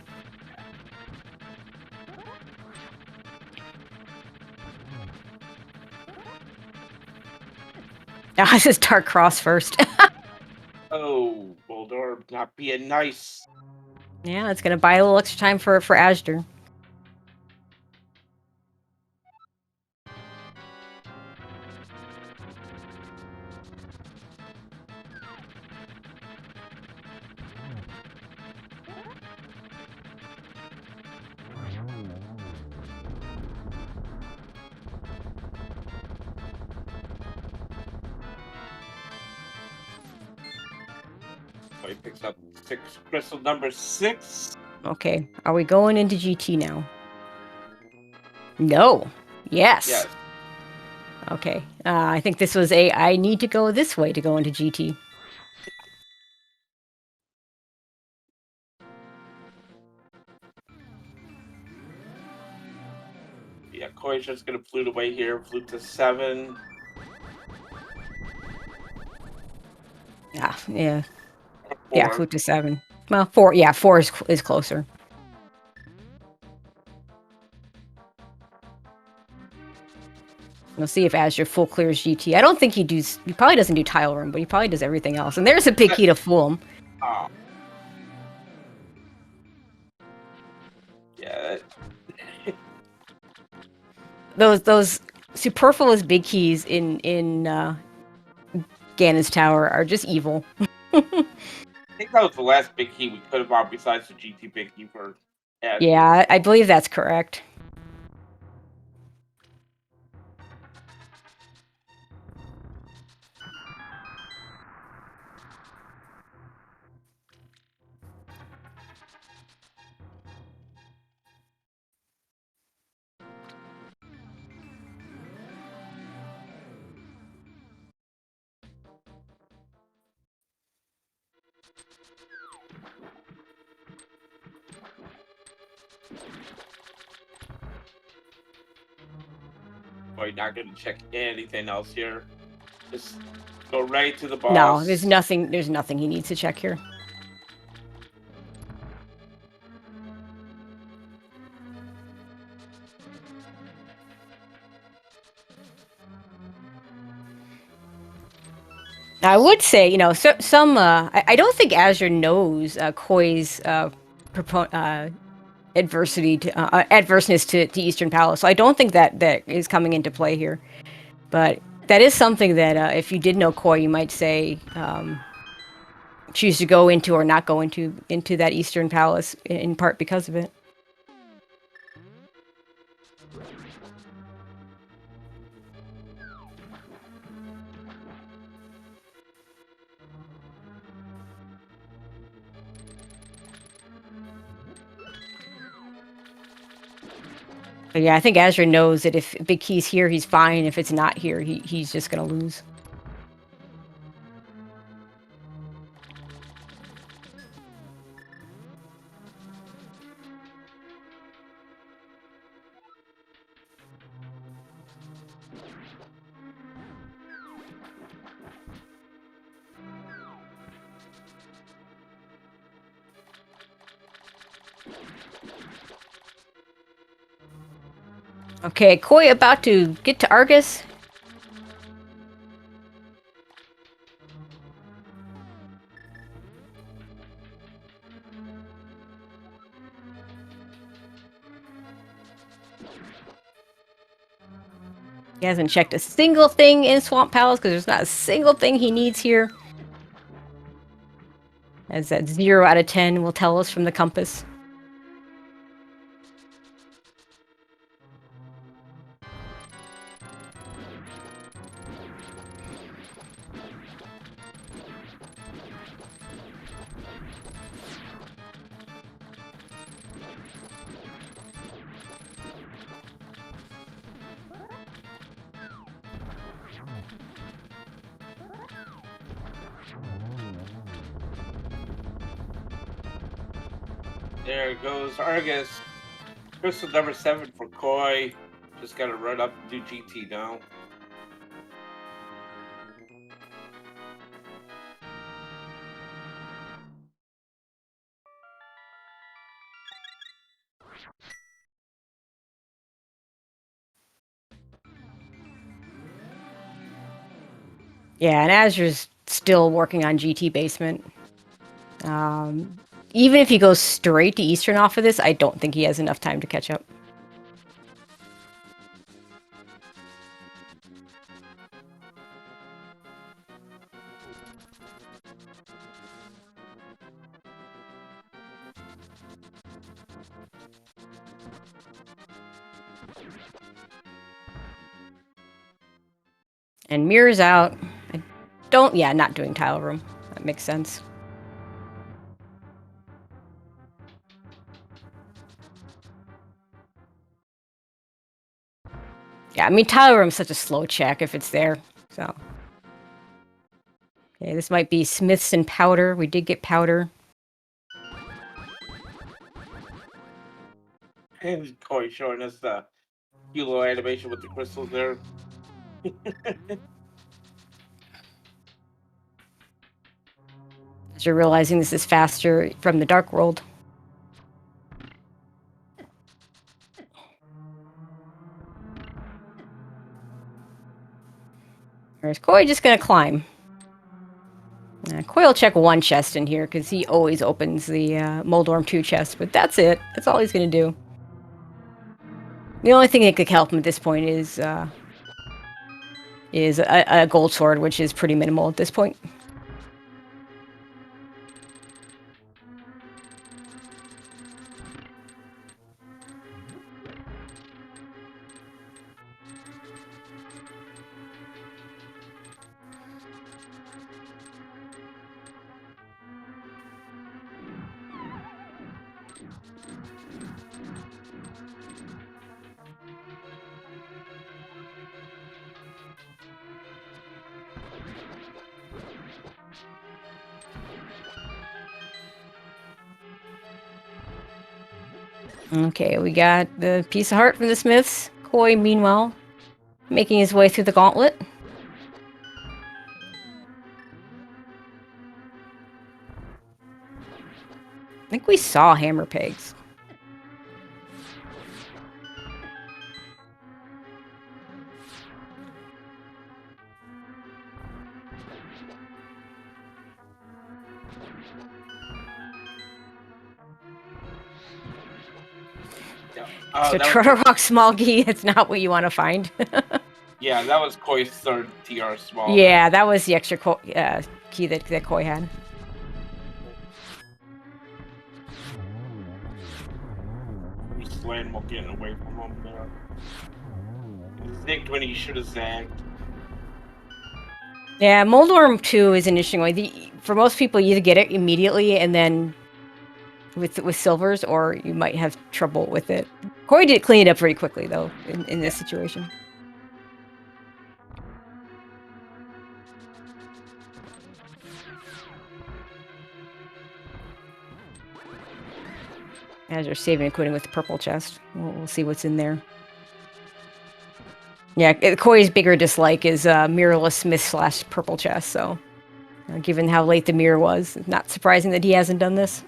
This is Dark Cross first. Oh, Boldor not being nice. Yeah, it's gonna buy a little extra time for azder. He picks up crystal number 6. Okay, are we going into GT now? No. Yes. Okay. I think this was I need to go this way to go into GT. Yeah, Koi's just gonna flute away here. Flute to 7. Yeah. 4. Yeah, flute to 7. Well, 4. Yeah, 4 is closer. We'll see if azder full clears GT. I don't think he probably doesn't do tile room, but he probably does everything else. And there's a big key to fool him. Oh. Yeah. Those superfluous big keys in Ganon's tower are just evil. I think that was the last big key we could have bought besides the GT big key for azder. Yeah, I believe that's correct. Boy, not gonna check anything else here. Just go right to the boss. No, there's nothing he needs to check here. I would say, you know, some. I don't think Azure knows Koi's adversity to adverseness to Eastern Palace. So I don't think that is coming into play here. But that is something that if you did know Koi, you might say choose to go into or not go into that Eastern Palace in part because of it. But yeah, I think Azure knows that if Big Key's here, he's fine. If it's not here, he's just gonna lose. Okay, Koi about to get to Argus. He hasn't checked a single thing in Swamp Palace because there's not a single thing he needs here. As that 0 out of 10 will tell us from the compass. There goes Argus. Crystal number 7 for Koi. Just gotta run up and do GT now. Yeah, and Azure's still working on GT Basement. Even if he goes straight to Eastern off of this, I don't think he has enough time to catch up. And Mirror's out. Yeah, not doing Tile Room. That makes sense. Yeah, I mean, Tile Room's such a slow check if it's there, so. Okay, this might be Smiths and Powder. We did get Powder. And Koi showing us the Hilo animation with the crystals there. As you're realizing this is faster from the Dark World. Or is Koi just gonna climb? Koi will check one chest in here because he always opens the Moldorm 2 chest, but that's it. That's all he's gonna do. The only thing that could help him at this point is a gold sword, which is pretty minimal at this point. Okay, we got the piece of heart from the Smiths. Koi, meanwhile, making his way through the gauntlet. I think we saw hammer pegs. Oh, So that was Turtle Rock small key, it's not what you want to find. yeah, that was Koi's third TR small. Yeah, that was the extra key that Koi had. He slammed while getting away from him there. He zigged when he should have zagged. Yeah, Moldworm 2 is an interesting way. For most people, you either get it immediately and then with silvers, or you might have trouble with it. Koi did clean it up very quickly, though, in this situation. As you're saving and quitting with the purple chest. We'll see what's in there. Yeah, Koi's bigger dislike is mirrorless smith / purple chest, so given how late the mirror was, not surprising that he hasn't done this.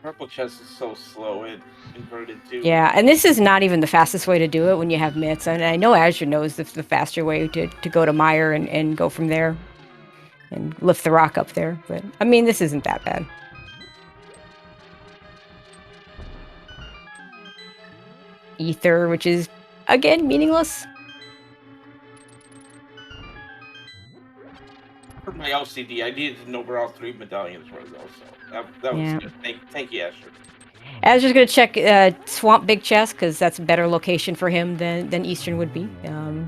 Purple chest is so slow and inverted too. Yeah, and this is not even the fastest way to do it when you have mitts. And I know Azure knows the faster way to go to Mire and go from there and lift the rock up there. But, I mean, this isn't that bad. Ether, which is, again, meaningless. For my LCD, I needed to know where all 3 medallions were, though, so that was good. Thank you, Asher. Azure's going to check Swamp Big Chest, because that's a better location for him than Eastern would be.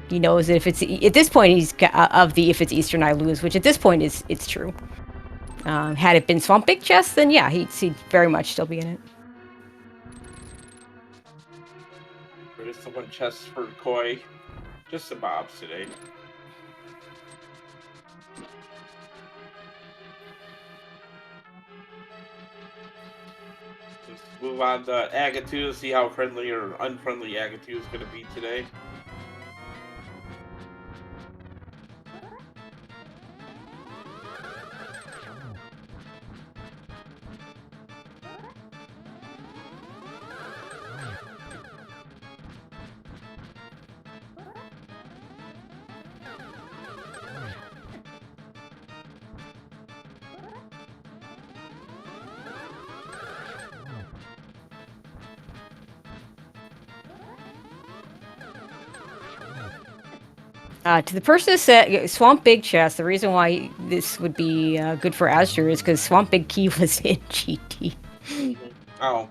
He knows that if it's... At this point, he's if it's Eastern, I lose, which at this point it's true. Had it been Swamp Big Chest, then yeah, he'd very much still be in it. There's the one chest for Koi. Just the bobs today. Let's move on to Agatu to see how friendly or unfriendly Agatu is going to be today. To the person that said Swamp Big Chest, the reason why this would be good for Azure is because Swamp Big Key was in GT. Oh.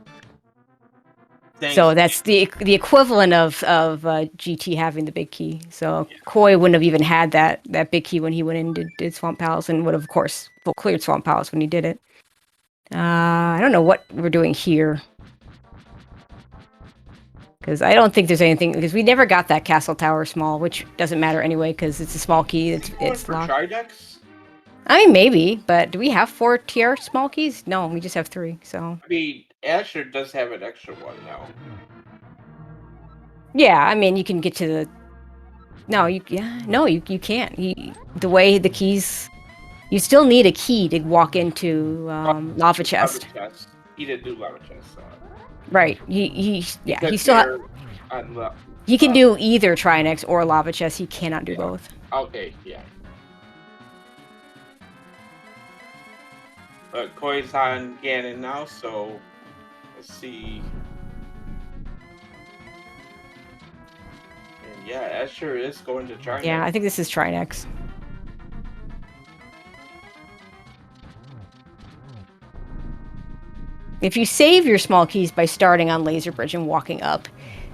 Thanks. So that's the equivalent of GT having the big key. So yeah. Koi wouldn't have even had that big key when he went in and did Swamp Palace, and would have, of course, cleared Swamp Palace when he did it. I don't know what we're doing here. Because I don't think there's anything, because we never got that Castle Tower small, which doesn't matter anyway, because it's a small key. It's locked. Tridex? I mean, maybe, but do we have 4 TR small keys? No, we just have 3, so... I mean, Asher does have an extra one now. Yeah, I mean, you can get to the... No, you can't. The way the keys... You still need a key to walk into Lava Chest. Lava Chest. He didn't do Lava Chest, so... Right. He still he can do either Trinex or Lava Chest. He cannot do both. Okay, yeah. But Koi's on Ganon now, so let's see. And yeah, Asher is going to Trinex. Yeah, I think this is Trinex. If you save your small keys by starting on Laser Bridge and walking up,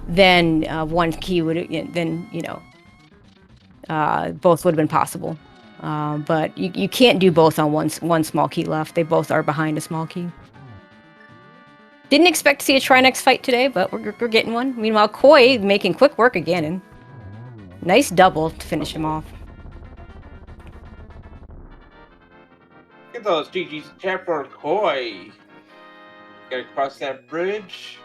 then one key would, both would have been possible. But you can't do both on one small key left. They both are behind a small key. Didn't expect to see a Trinex fight today, but we're getting one. Meanwhile, Koi making quick work of Ganon. Nice double to finish him off. Look at those GG's chat for Koi. Gotta cross that bridge.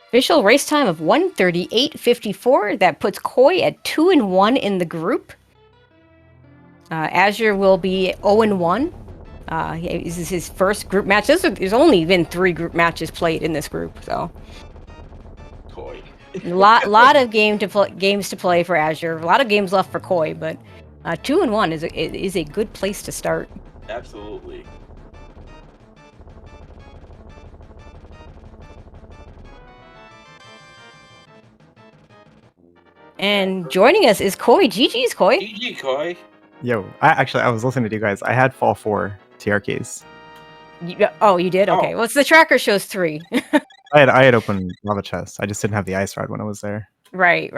Official race time of 1:38.54. That puts Koi at 2-1 in the group. Azure will be 0-1. This is his first group match. There's only been 3 group matches played in this group, so Koi. lot of games to play for Azure. A lot of games left for Koi, but 2-1 is a good place to start. Absolutely. And joining us is Koi. GG's Koi. GG Koi. Yo, I was listening to you guys. I had fall 4 TR keys. You did? Okay. Well, the tracker shows 3. I had opened lava chest. I just didn't have the ice rod when I was there. Right.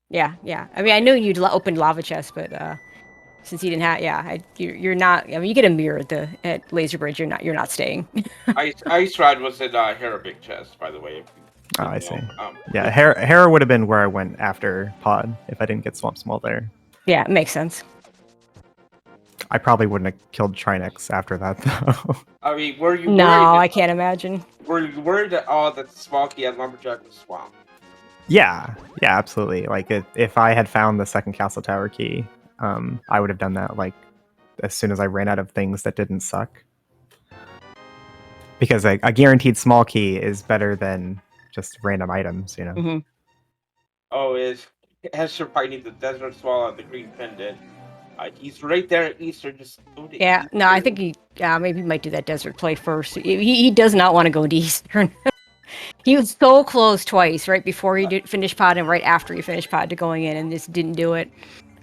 Yeah. I mean, I knew you'd opened lava chest, but since you didn't have, you're not. I mean, you get a mirror at Laser Bridge. You're not staying. Ice Rod was in Hera Big Chest, by the way. Oh, I see. Yeah, Hera would have been where I went after Pod if I didn't get Swamp Small there. Yeah, it makes sense. I probably wouldn't have killed Trinex after that, though. I mean, were you No, worried? I can't imagine. Were you worried that the small key at Lumberjack was Swamp? Yeah, absolutely. Like, if I had found the second Castle Tower key, I would have done that, like, as soon as I ran out of things that didn't suck. Because a guaranteed small key is better than just random items, you know? Mm-hmm. Oh, Hester fighting the Desert Swallow and the Green Pendant. He's right there at Eastern. Just go to Yeah, Eastern. no, I think maybe he might do that desert play first. He does not want to go to Eastern. He was so close twice, right before he finished pod and right after he finished pod to going in, and just didn't do it.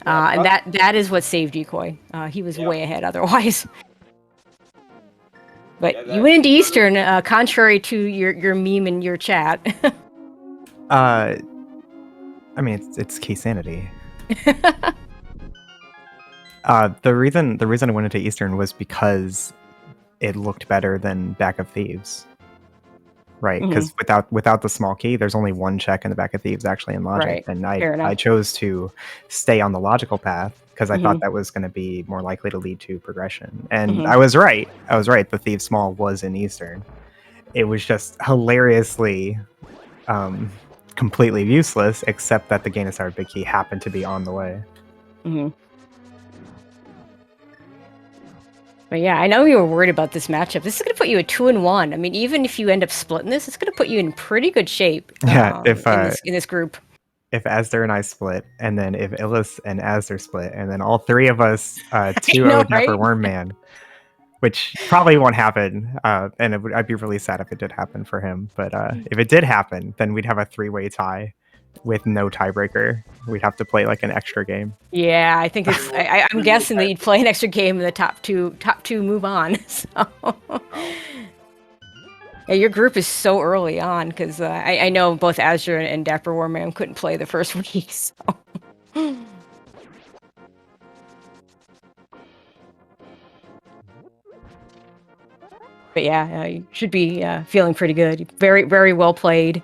And that is what saved you, Koi. He was way ahead otherwise. But you went into Eastern, contrary to your meme in your chat. I mean, it's key sanity. The reason I went into Eastern was because it looked better than Back of Thieves, right? Because without the small key, there's only one check in the Back of Thieves actually in logic, and I chose to stay on the logical path because I thought that was going to be more likely to lead to progression, and I was right. The Thieves small was in Eastern. It was just hilariously completely useless, except that the Gainosaur big key happened to be on the way. But yeah, I know you were worried about this matchup. This is going to put you at 2-1. I mean, even if you end up splitting this, it's going to put you in pretty good shape. Yeah, in this group. If Azder and I split, and then if Illis and Azder split, and then all 3 of us 2-0 Dapper Wormman, which probably won't happen, and I'd be really sad if it did happen for him. But if it did happen, then we'd have a 3-way tie with no tiebreaker. We'd have to play like an extra game. Yeah, I think it's. I'm guessing that you'd play an extra game and the top two move on. So. Yeah, your group is so early on because I know both Azure and Dapper Warman couldn't play the first week. So. But yeah, you should be feeling pretty good. Very, very well played.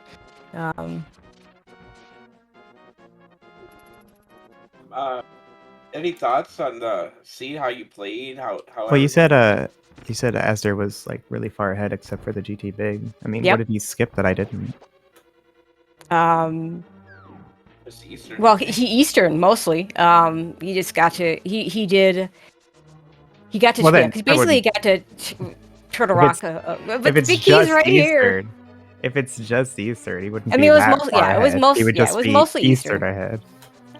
Any thoughts on how you played? How well, you said Azder was like really far ahead except for the GT big. I mean, what did he skip that I didn't? Eastern. Well, he Eastern mostly. He just got to he got to because basically he got to Turtle Rock. But if it's Big Key's right here. If it's just Eastern, he wouldn't. I mean, be it was that mostly far it was ahead. mostly He would just be mostly Eastern ahead.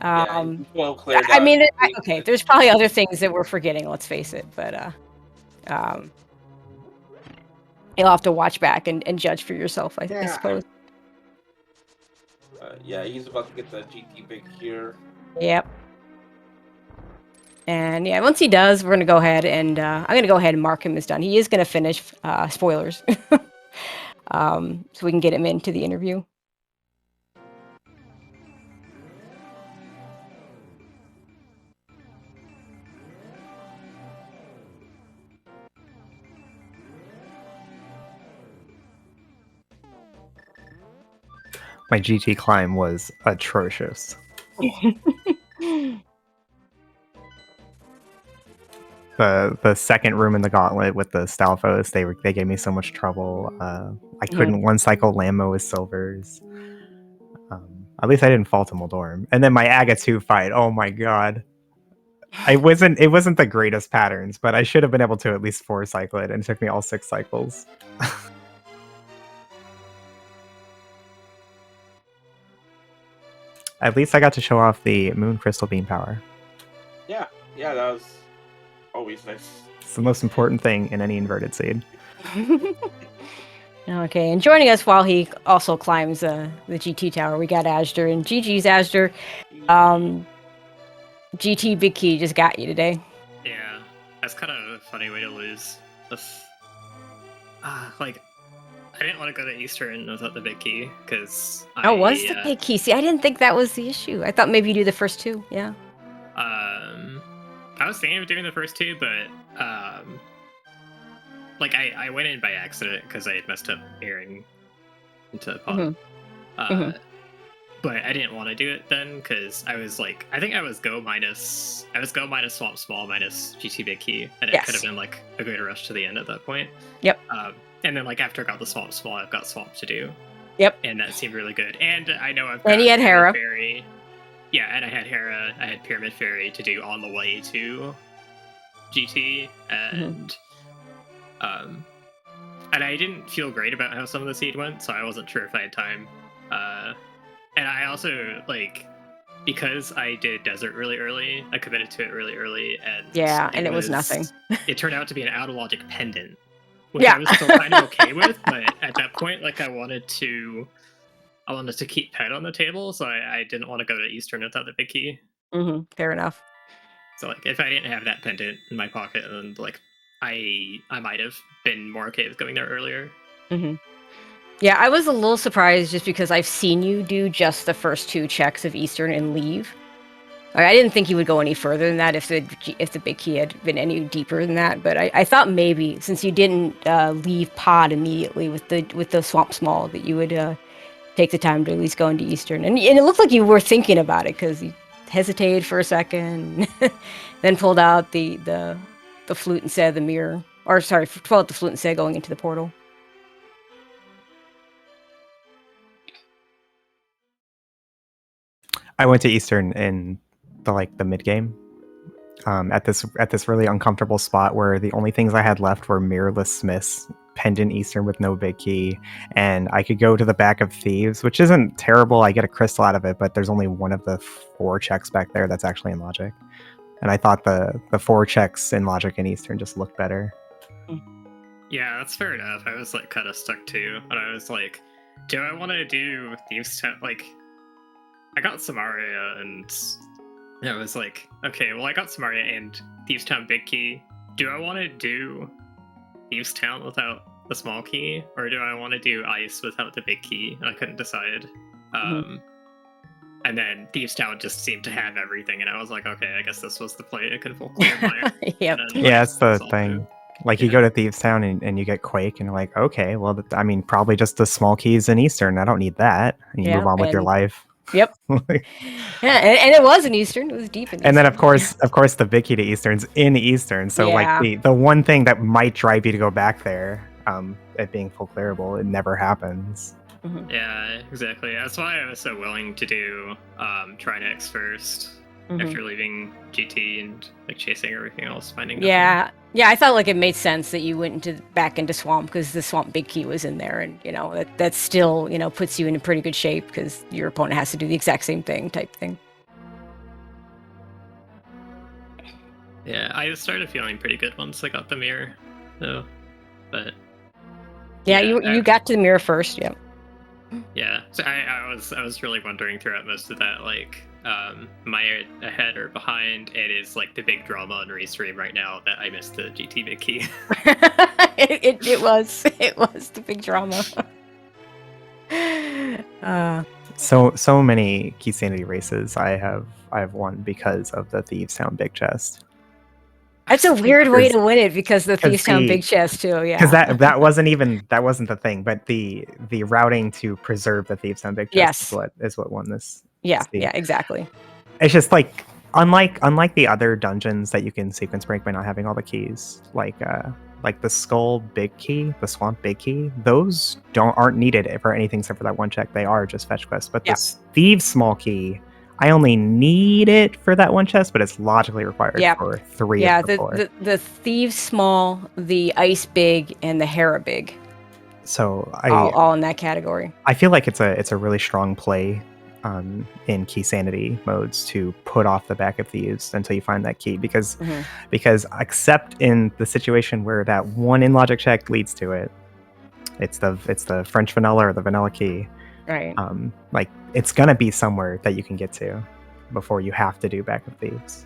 Well cleared I mean, okay. There's probably other things that we're forgetting. Let's face it, but you'll have to watch back and judge for yourself. I suppose. Yeah, he's about to get the GT big here. Yep. And yeah, once he does, we're gonna go ahead and I'm gonna go ahead and mark him as done. He is gonna finish. Spoilers. So we can get him into the interview. My GT climb was atrocious. The second room in the gauntlet with the Stalfos, they gave me so much trouble. I couldn't one cycle Lambo with silvers. At least I didn't fall to Moldorm. And then my Aga 2 fight, oh my god. It wasn't the greatest patterns, but I should have been able to at least 4 cycle it, and it took me all 6 cycles. At least I got to show off the Moon Crystal Beam power. Yeah, that was always nice. It's the most important thing in any inverted seed. Okay, and joining us while he also climbs the GT tower, we got azder, and GG's azder. GT Big Key just got you today. Yeah, that's kind of a funny way to lose. That's, like, I didn't want to go to Eastern without the Big Key, because was the Big Key? See, I didn't think that was the issue. I thought maybe you do the first 2, yeah. I was thinking of doing the first 2, but, like, I went in by accident, because I had messed up airing into the pod. But I didn't want to do it then, because I was like, I think I was go minus Swamp Small minus GT Big Key, and it could have been like a good rush to the end at that point. Yep. And then like after I got the Swamp Small, I've got Swamp to do. Yep. And that seemed really good. And I know I've got and you had Hera. Fairy. Yeah, and I had Hera. I had Pyramid Fairy to do on the way to GT, and and I didn't feel great about how some of the seed went, so I wasn't sure if I had time. And I also, like, because I did Desert really early, I committed to it really early, and it was nothing. It turned out to be an out of logic pendant, which I was still kind of okay with, but at that point, like, I wanted to keep Pet on the table, so I didn't want to go to Eastern without the Big Key. Fair enough. So, like, if I didn't have that pendant in my pocket, then, like, I might have been more okay with going there earlier. Yeah, I was a little surprised just because I've seen you do just the first 2 checks of Eastern and leave. Like, I didn't think you would go any further than that if the Big Key had been any deeper than that. But I thought maybe since you didn't leave Pod immediately with the Swamp Small, that you would take the time to at least go into Eastern. And it looked like you were thinking about it because you hesitated for a second, then pulled out the flute instead of the mirror. Or sorry, pulled out the flute instead of going into the portal. I went to Eastern in the mid game, at this really uncomfortable spot where the only things I had left were mirrorless Smiths, pendant Eastern with no Big Key, and I could go to the back of Thieves, which isn't terrible. I get a crystal out of it, but there's only one of the 4 checks back there that's actually in Logic, and I thought the 4 checks in Logic and Eastern just looked better. Yeah, that's fair enough. I was like kind of stuck too, and I was like, do I want to do Thieves Town? Like, I got Samaria, and I was like, okay, well, I got Samaria and Thieves Town Big Key. Do I want to do Thieves Town without the small key, or do I want to do Ice without the Big Key? And I couldn't decide. And then Thieves Town just seemed to have everything, and I was like, okay, I guess this was the play. It could full clear my Yep. Yeah, that's the thing. Like, you go to Thieves Town and you get Quake, and you're like, okay, well, I mean, probably just the small keys in Eastern. I don't need that. And you move on with your life. Yep. Yeah, and it was in Eastern. It was deep in Eastern. And then, of course, the Big Key to Eastern's in Eastern. So, like, the one thing that might drive you to go back there, it being full clearable, it never happens. Yeah, exactly. That's why I was so willing to do Trinex first after leaving GT and like chasing everything else, finding nothing. Yeah, I thought like it made sense that you went back into Swamp because the Swamp Big Key was in there, and you know that still puts you in a pretty good shape because your opponent has to do the exact same thing type thing. Yeah, I started feeling pretty good once I got the mirror, though. But you got to the mirror first, yeah. Yeah, so I was really wondering throughout most of that, like, am I ahead or behind? It is like the big drama on Restream right now that I missed the GT Big Key. it was the big drama. So many Key Sanity races I have won because of the Thieves Town Big Chest. That's a weird way to win it because the Thieves Town Big Chest too, yeah. Because that wasn't the thing, but the routing to preserve the Thieves Town Big Chest is what won this. Yeah, exactly. It's just like unlike the other dungeons that you can sequence break by not having all the keys, like the Skull Big Key, the Swamp Big Key, those aren't needed for anything except for that one check. They are just fetch quests. But this Thieves Small Key, I only need it for that one chest, but it's logically required Yep. for 3 Yeah, of the 4. the Thieves small, the Ice big, and the Hera big. So All in that category. I feel like it's a really strong play in key sanity modes to put off the back of thieves until you find that key, because except in the situation where that one in logic check leads to it, it's the French vanilla or the vanilla key. Right. Like it's gonna be somewhere that you can get to before you have to do back of thieves.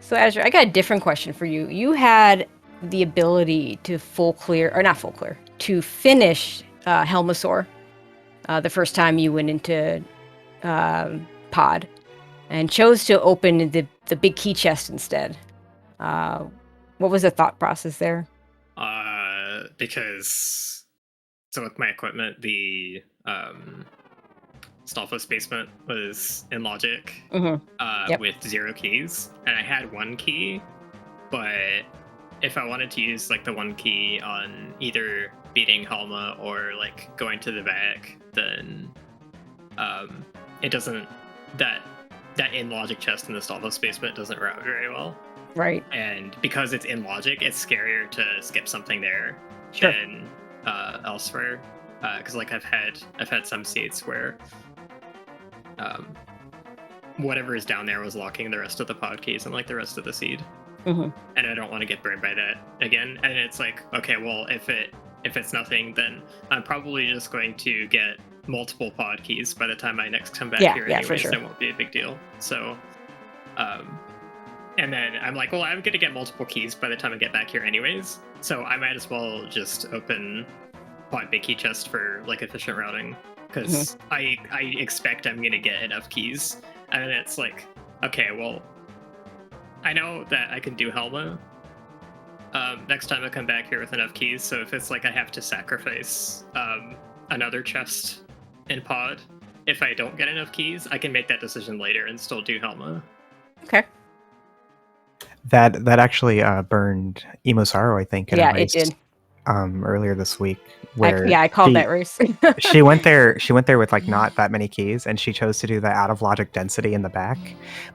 So Azure, I got a different question for you. You had the ability to to finish Helmasaur the first time you went into pod, and chose to open the big key chest instead. What was the thought process there? Because so with my equipment, the Stalfos basement was in logic with 0 keys, and I had 1 key, but if I wanted to use like the 1 key on either beating Halma or like going to the back, then it doesn't that in logic chest in the Stalfos basement doesn't route very well. Right. And because it's in logic, it's scarier to skip something there Sure. than elsewhere. Because like I've had some seats where whatever is down there was locking the rest of the pod keys and like the rest of the seed. Mm-hmm. And I don't want to get burned by that again. And it's like, okay, well, if it's nothing, then I'm probably just going to get multiple pod keys by the time I next come back here anyways. For sure. It won't be a big deal. So and then I'm like, well, I'm gonna get multiple keys by the time I get back here anyways, so I might as well just open pod big key chest for like efficient routing, because I expect I'm gonna get enough keys. And then it's like, okay, well, I know that I can do Helma next time I come back here with enough keys, so if it's like I have to sacrifice another chest in pod if I don't get enough keys, I can make that decision later and still do Helma. Okay. That actually burned Imosaro, I think. In a race, it did. Earlier this week, where I called that race. she went there with like not that many keys, and she chose to do the out of logic density in the back.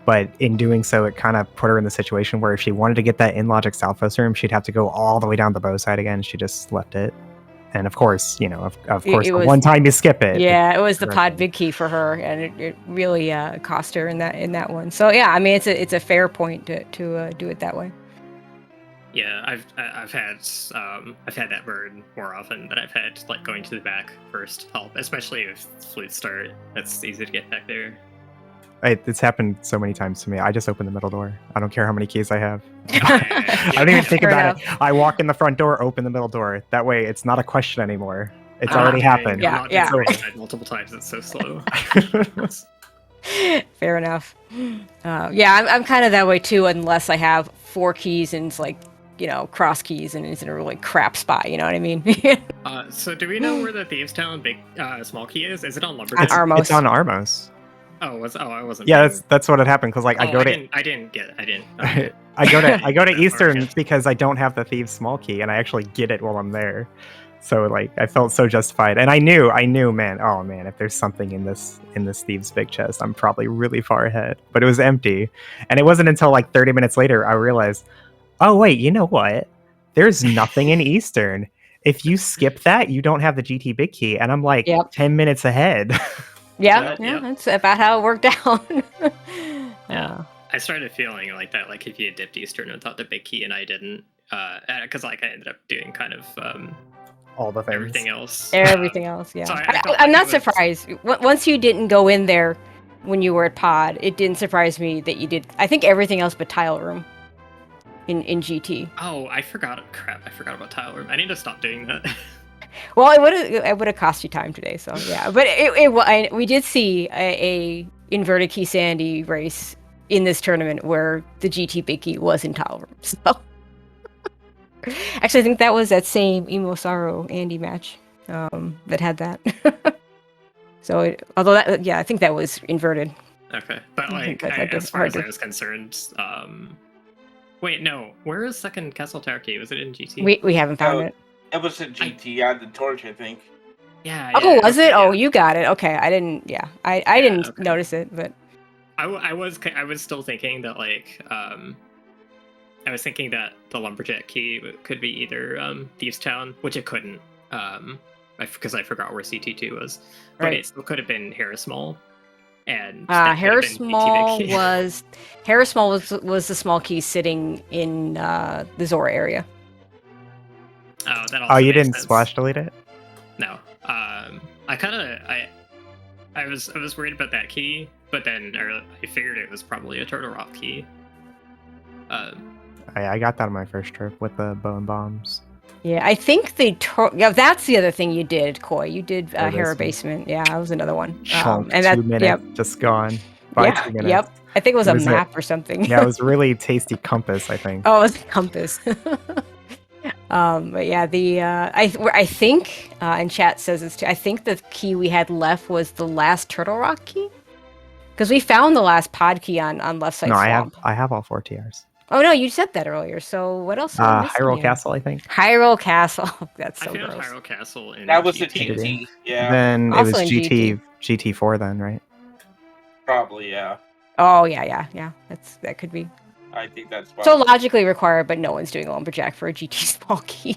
But in doing so, it kind of put her in the situation where if she wanted to get that in logic Stalfos room, she'd have to go all the way down the bow side again. She just left it. And of course, of course, the one time you skip it. Yeah, it was the pod big key for her, and it really cost her in that one. So yeah, I mean, it's a fair point to do it that way. Yeah, I've had that burn more often than I've had like going to the back first help, especially if flute start. That's easy to get back there. It's happened so many times to me. I just open the middle door. I don't care how many keys I have. I don't even think about it. I walk in the front door, open the middle door. That way, it's not a question anymore. It's already happened. Yeah. Multiple times. It's so slow. Fair enough. I'm kind of that way too, unless I have 4 keys and it's like, cross keys and it's in a really crap spot. You know what I mean? So do we know where the Thieves Town big small key is? Is it on Lumberton? It's on Armos. I wasn't. Yeah, that's what had happened, because like I go to Eastern because I don't have the Thieves small key, and I actually get it while I'm there. So like I felt so justified, and I knew, man. Oh man, if there's something in this Thieves big chest, I'm probably really far ahead. But it was empty, and it wasn't until like 30 minutes later I realized, oh wait, you know what? There's nothing in Eastern. If you skip that, you don't have the GT big key, and I'm like 10 minutes ahead. Yeah, that's about how it worked out. I started feeling like that, like if you had dipped Eastern and thought the big key and I didn't, because like I ended up doing kind of all the things. Everything else, yeah. So I'm not surprised. Once you didn't go in there when you were at pod, it didn't surprise me that you did, I think, everything else but tile room in GT. Oh, I forgot. Crap, I forgot about tile room. I need to stop doing that. Well, it would have cost you time today, so yeah. But we did see a inverted key sandy race in this tournament where the GT big key was in tile room. So actually, I think that was that same Imosaro Andy match that had that. So I think that was inverted. Okay, but like as far as I was concerned, wait, no, where is second Castle Tower key? Was it in GT? We haven't found it. It was in GT. I had the torch, I think. Yeah. Oh, was it? Yeah. Oh, you got it. Okay, I didn't. Yeah, I didn't notice it, but I was still thinking that like I was thinking that the lumberjack key could be either Thieves Town, which it couldn't, because I forgot where CT2 was, but Right. it still could have been Harris Mall, and that could have been Harris Mall ATV key. was the small key sitting in the Zora area. Oh, that also Oh, you makes didn't sense. splash delete it? No. I was worried about that key, but then I figured it was probably a Turtle Rock key. I got that on my first trip with the bow and bombs. Yeah, I think that's the other thing you did, Koi. You did Hera Hera Basement. Basement. Yeah, that was another one. Chunk, And 2 minutes, yep, just gone. By yeah, 2 minutes. yep. I think it was It a was map or something. Yeah, it was really tasty compass, I think. Oh, it was a compass. But yeah, I think, and chat says this too. I think the key we had left was the last Turtle Rock key, because we found the last pod key on left side No, swamp. I have all 4 TRs. Oh no, you said that earlier. So what else? Am I missing Hyrule here? Castle, I think. Hyrule Castle. That's so I found gross. Hyrule Castle in That was the GT. GT. Yeah, Then it Also was in GT. GT4 then, right? probably. Yeah, Oh yeah. That could be. I think that's why. So logically required, but no one's doing a lumberjack for a GT small key.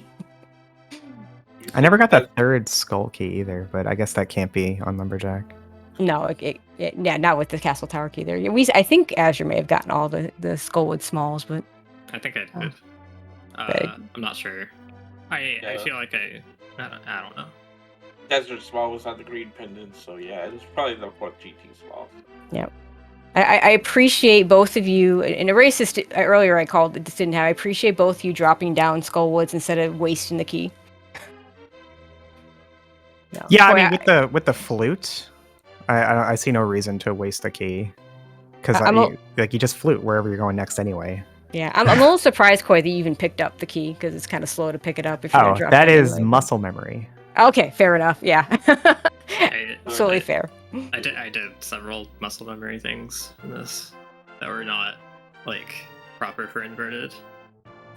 I never got that third skull key either, but I guess that can't be on Lumberjack. No, yeah, not with the Castle Tower key there. I think Azure may have gotten all the Skullwood smalls, but I think I did. But- I'm not sure. I feel like I don't know. Desert Small was on the green pendant, so yeah, it was probably the fourth GT Small. I appreciate both of you. In a racist earlier, I called it just didn't have. I appreciate both you dropping down Skullwoods instead of wasting the key. No. Yeah, I Boy, mean with the flute, I see no reason to waste the key because you just flute wherever you're going next anyway. yeah, I'm a little surprised, Koi, that you even picked up the key because it's kind of slow to pick it up if you're gonna drop that it is anyway. muscle memory. Okay, fair enough. Yeah, totally I- fair. I did several muscle memory things in this that were not like proper for inverted.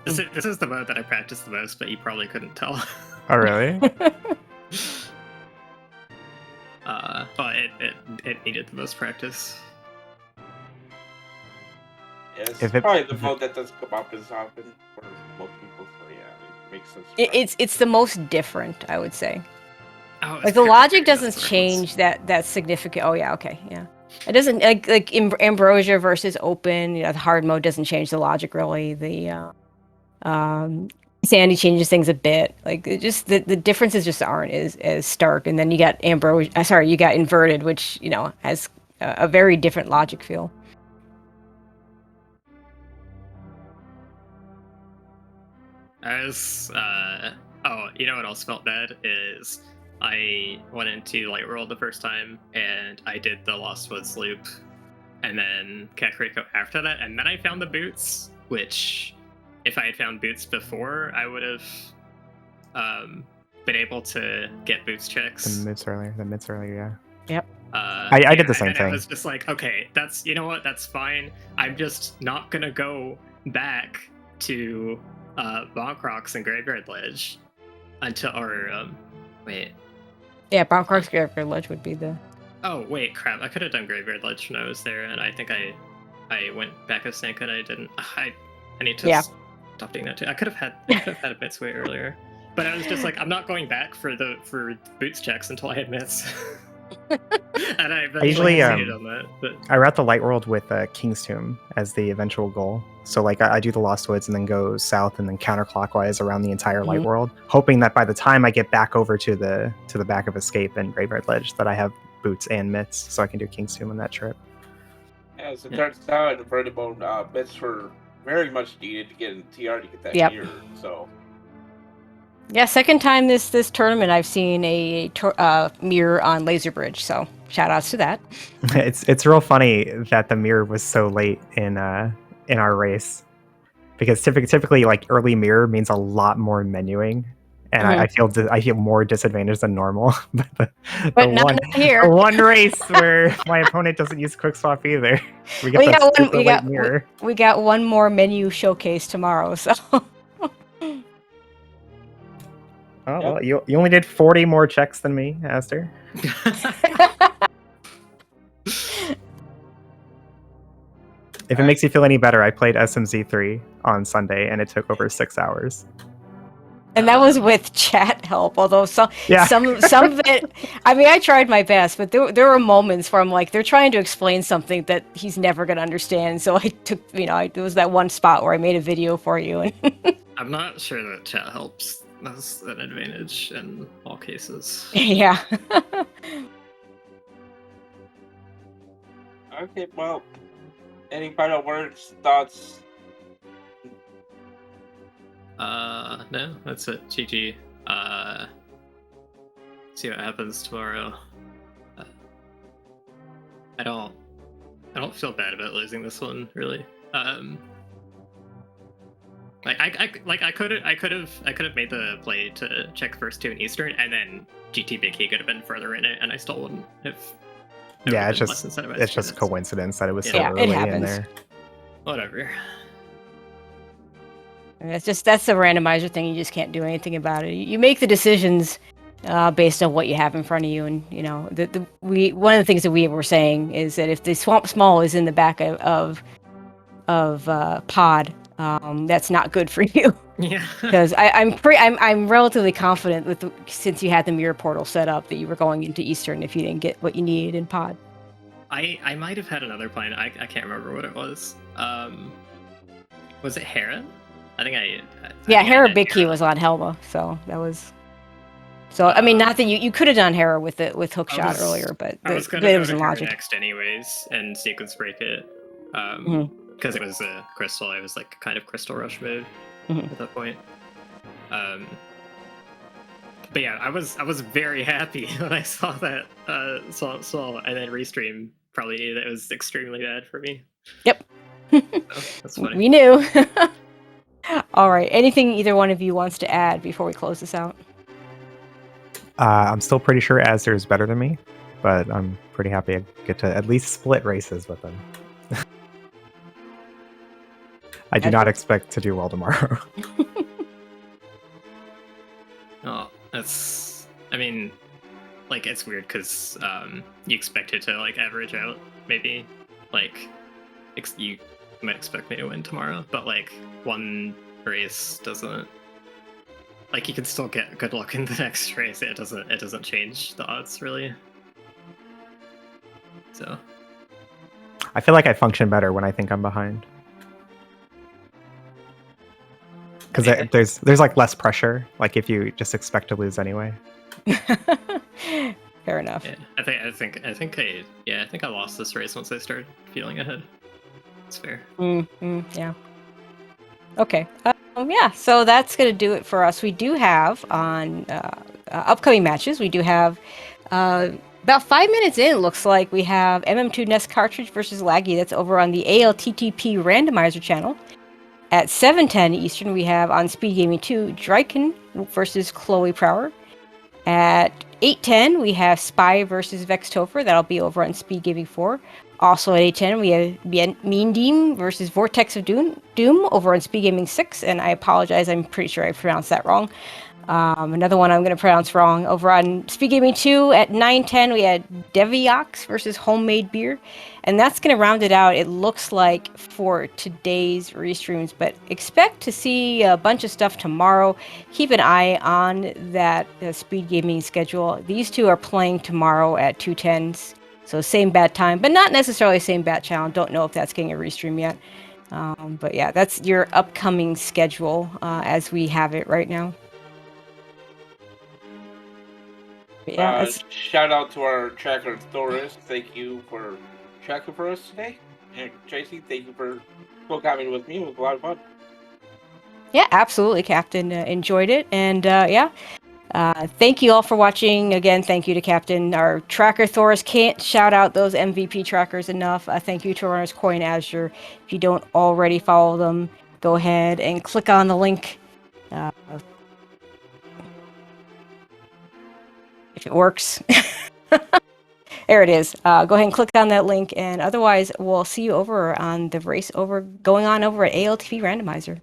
This is the mode that I practiced the most, but you probably couldn't tell. Oh really? But it needed the most practice. Yeah, it's If it- probably the mode that doesn't come up as often for most people, so yeah, it makes sense. It's the most different, I would say. Oh, it's Like the very- logic that's doesn't where it was. change that significant. Oh yeah, okay, yeah. It doesn't like Ambrosia versus open. You know, the hard mode doesn't change the logic really. The Sandy changes things a bit. Like it just the differences just aren't as stark. And then you got Ambrosia. Sorry, you got inverted, which has a very different logic feel. You know what else felt bad is I went into Light World the first time and I did the Lost Woods loop and then Kakariko after that, and then I found the boots, which if I had found boots before, I would have been able to get boots checks. The mids earlier, yeah. Yep. I did the same and thing. I was just like, okay, that's fine. I'm just not gonna go back to Bonk Rocks and Graveyard Ledge until wait. Yeah, Bonk Rocks Graveyard Ledge would be the. Oh wait, crap! I could have done Graveyard Ledge when I was there, and I think I went back as Snake and I didn't. I need to stop doing that too. I could have had a bits way earlier, but I was just like, I'm not going back for boots checks until I had mitts. And I usually, succeeded on that. But I route the Light World with King's Tomb as the eventual goal. So like I do the Lost Woods and then go south and then counterclockwise around the entire Light World, hoping that by the time I get back over to the back of Escape and Graveyard Ledge, that I have boots and mitts, so I can do King's Tomb on that trip. Yeah, as it turns out, inverted mode bits were very much needed to get in TR to get that Yep. mirror. So Yeah, second time this tournament I've seen a mirror on Laser Bridge, so shout outs to that. It's real funny that the mirror was so late in our race, because typically like early mirror means a lot more menuing, and I feel more disadvantaged than normal. But not here. the one race where my opponent doesn't use quick swap either, we got late mirror. We got one more menu showcase tomorrow, so. Oh, well, you only did 40 more checks than me, Azder. If it makes you feel any better, I played SMZ3 on Sunday, and it took over 6 hours. And that was with chat help, although some Yeah. some of it, I mean, I tried my best, but there were moments where I'm like, they're trying to explain something that he's never going to understand. So I took, there was that one spot where I made a video for you. And I'm not sure that chat helps. That's an advantage in all cases. yeah. Okay, well, any final words, thoughts? No, that's it. GG. See what happens tomorrow. I don't feel bad about losing this one, really. I could have made the play to check first 2 in Eastern, and then GT Big Key could have been further in it, and I still wouldn't have. Yeah, it's just coincidence that it was so Yeah, it early in happens. there. Whatever. That's the randomizer thing. You just can't do anything about it. You make the decisions based on what you have in front of you, and one of the things that we were saying is that if the Swamp Small is in the back of pod, that's not good for you. Yeah. Because I'm relatively confident since you had the mirror portal set up that you were going into Eastern if you didn't get what you needed in pod. I might have had another plan. I can't remember what it was. Was it Hera? I think Hera Big Key was on Helma, so that was. So I mean, not that you could have done Hera with Hookshot earlier, but I was it gonna was go in to Hera logic. next anyways and sequence break it. Because it was a crystal, I was like kind of crystal rush mode at that point. But yeah, I was very happy when I saw that saw and then Restream probably knew that it was extremely bad for me. Yep. So, that's funny. We knew. All right. Anything either one of you wants to add before we close this out? I'm still pretty sure azder is better than me, but I'm pretty happy I get to at least split races with them. I do not expect to do well tomorrow. Oh, that's. I mean, like it's weird because you expect it to like average out. Maybe, like, you might expect me to win tomorrow, but like one race doesn't. Like you can still get good luck in the next race. It doesn't change the odds really. So. I feel like I function better when I think I'm behind. Because there's like less pressure, like if you just expect to lose anyway. Fair enough. Yeah, I think I lost this race once I started feeling ahead. It's fair. Yeah. Okay. Yeah. So that's gonna do it for us. We do have on upcoming matches. We do have about 5 minutes in. It looks like we have MM2 Nest Cartridge versus Laggy. That's over on the ALTTP Randomizer channel. At 7:10 Eastern, we have on SpeedGaming 2 Dryken versus Chloe Prower. At 8:10, we have Spy versus Vex Topher. That'll be over on SpeedGaming 4. Also at 8:10, we have Mean Deem versus Vortex of Doom over on SpeedGaming 6. And I apologize, I'm pretty sure I pronounced that wrong. Another one I'm going to pronounce wrong. Over on SpeedGaming 2 at 9:10, we had Deviox versus Homemade Beer. And that's going to round it out, it looks like, for today's restreams. But expect to see a bunch of stuff tomorrow. Keep an eye on that SpeedGaming schedule. These two are playing tomorrow at 2:10. So same bat time, but not necessarily same bat channel. Don't know if that's getting a restream yet. But yeah, that's your upcoming schedule as we have it right now. Yeah, shout out to our tracker Thoris. Thank you for tracking for us today. And Tracy, thank you for co-commenting with me. It was a lot of fun. Yeah, absolutely, Captain. Enjoyed it. And thank you all for watching. Again, thank you to Captain. Our tracker Thoris can't shout out those MVP trackers enough. Thank you to runners Coin Azure. If you don't already follow them, go ahead and click on the link. If it works. There it is. Go ahead and click on that link, and otherwise we'll see you over on the race going on over at ALTP Randomizer.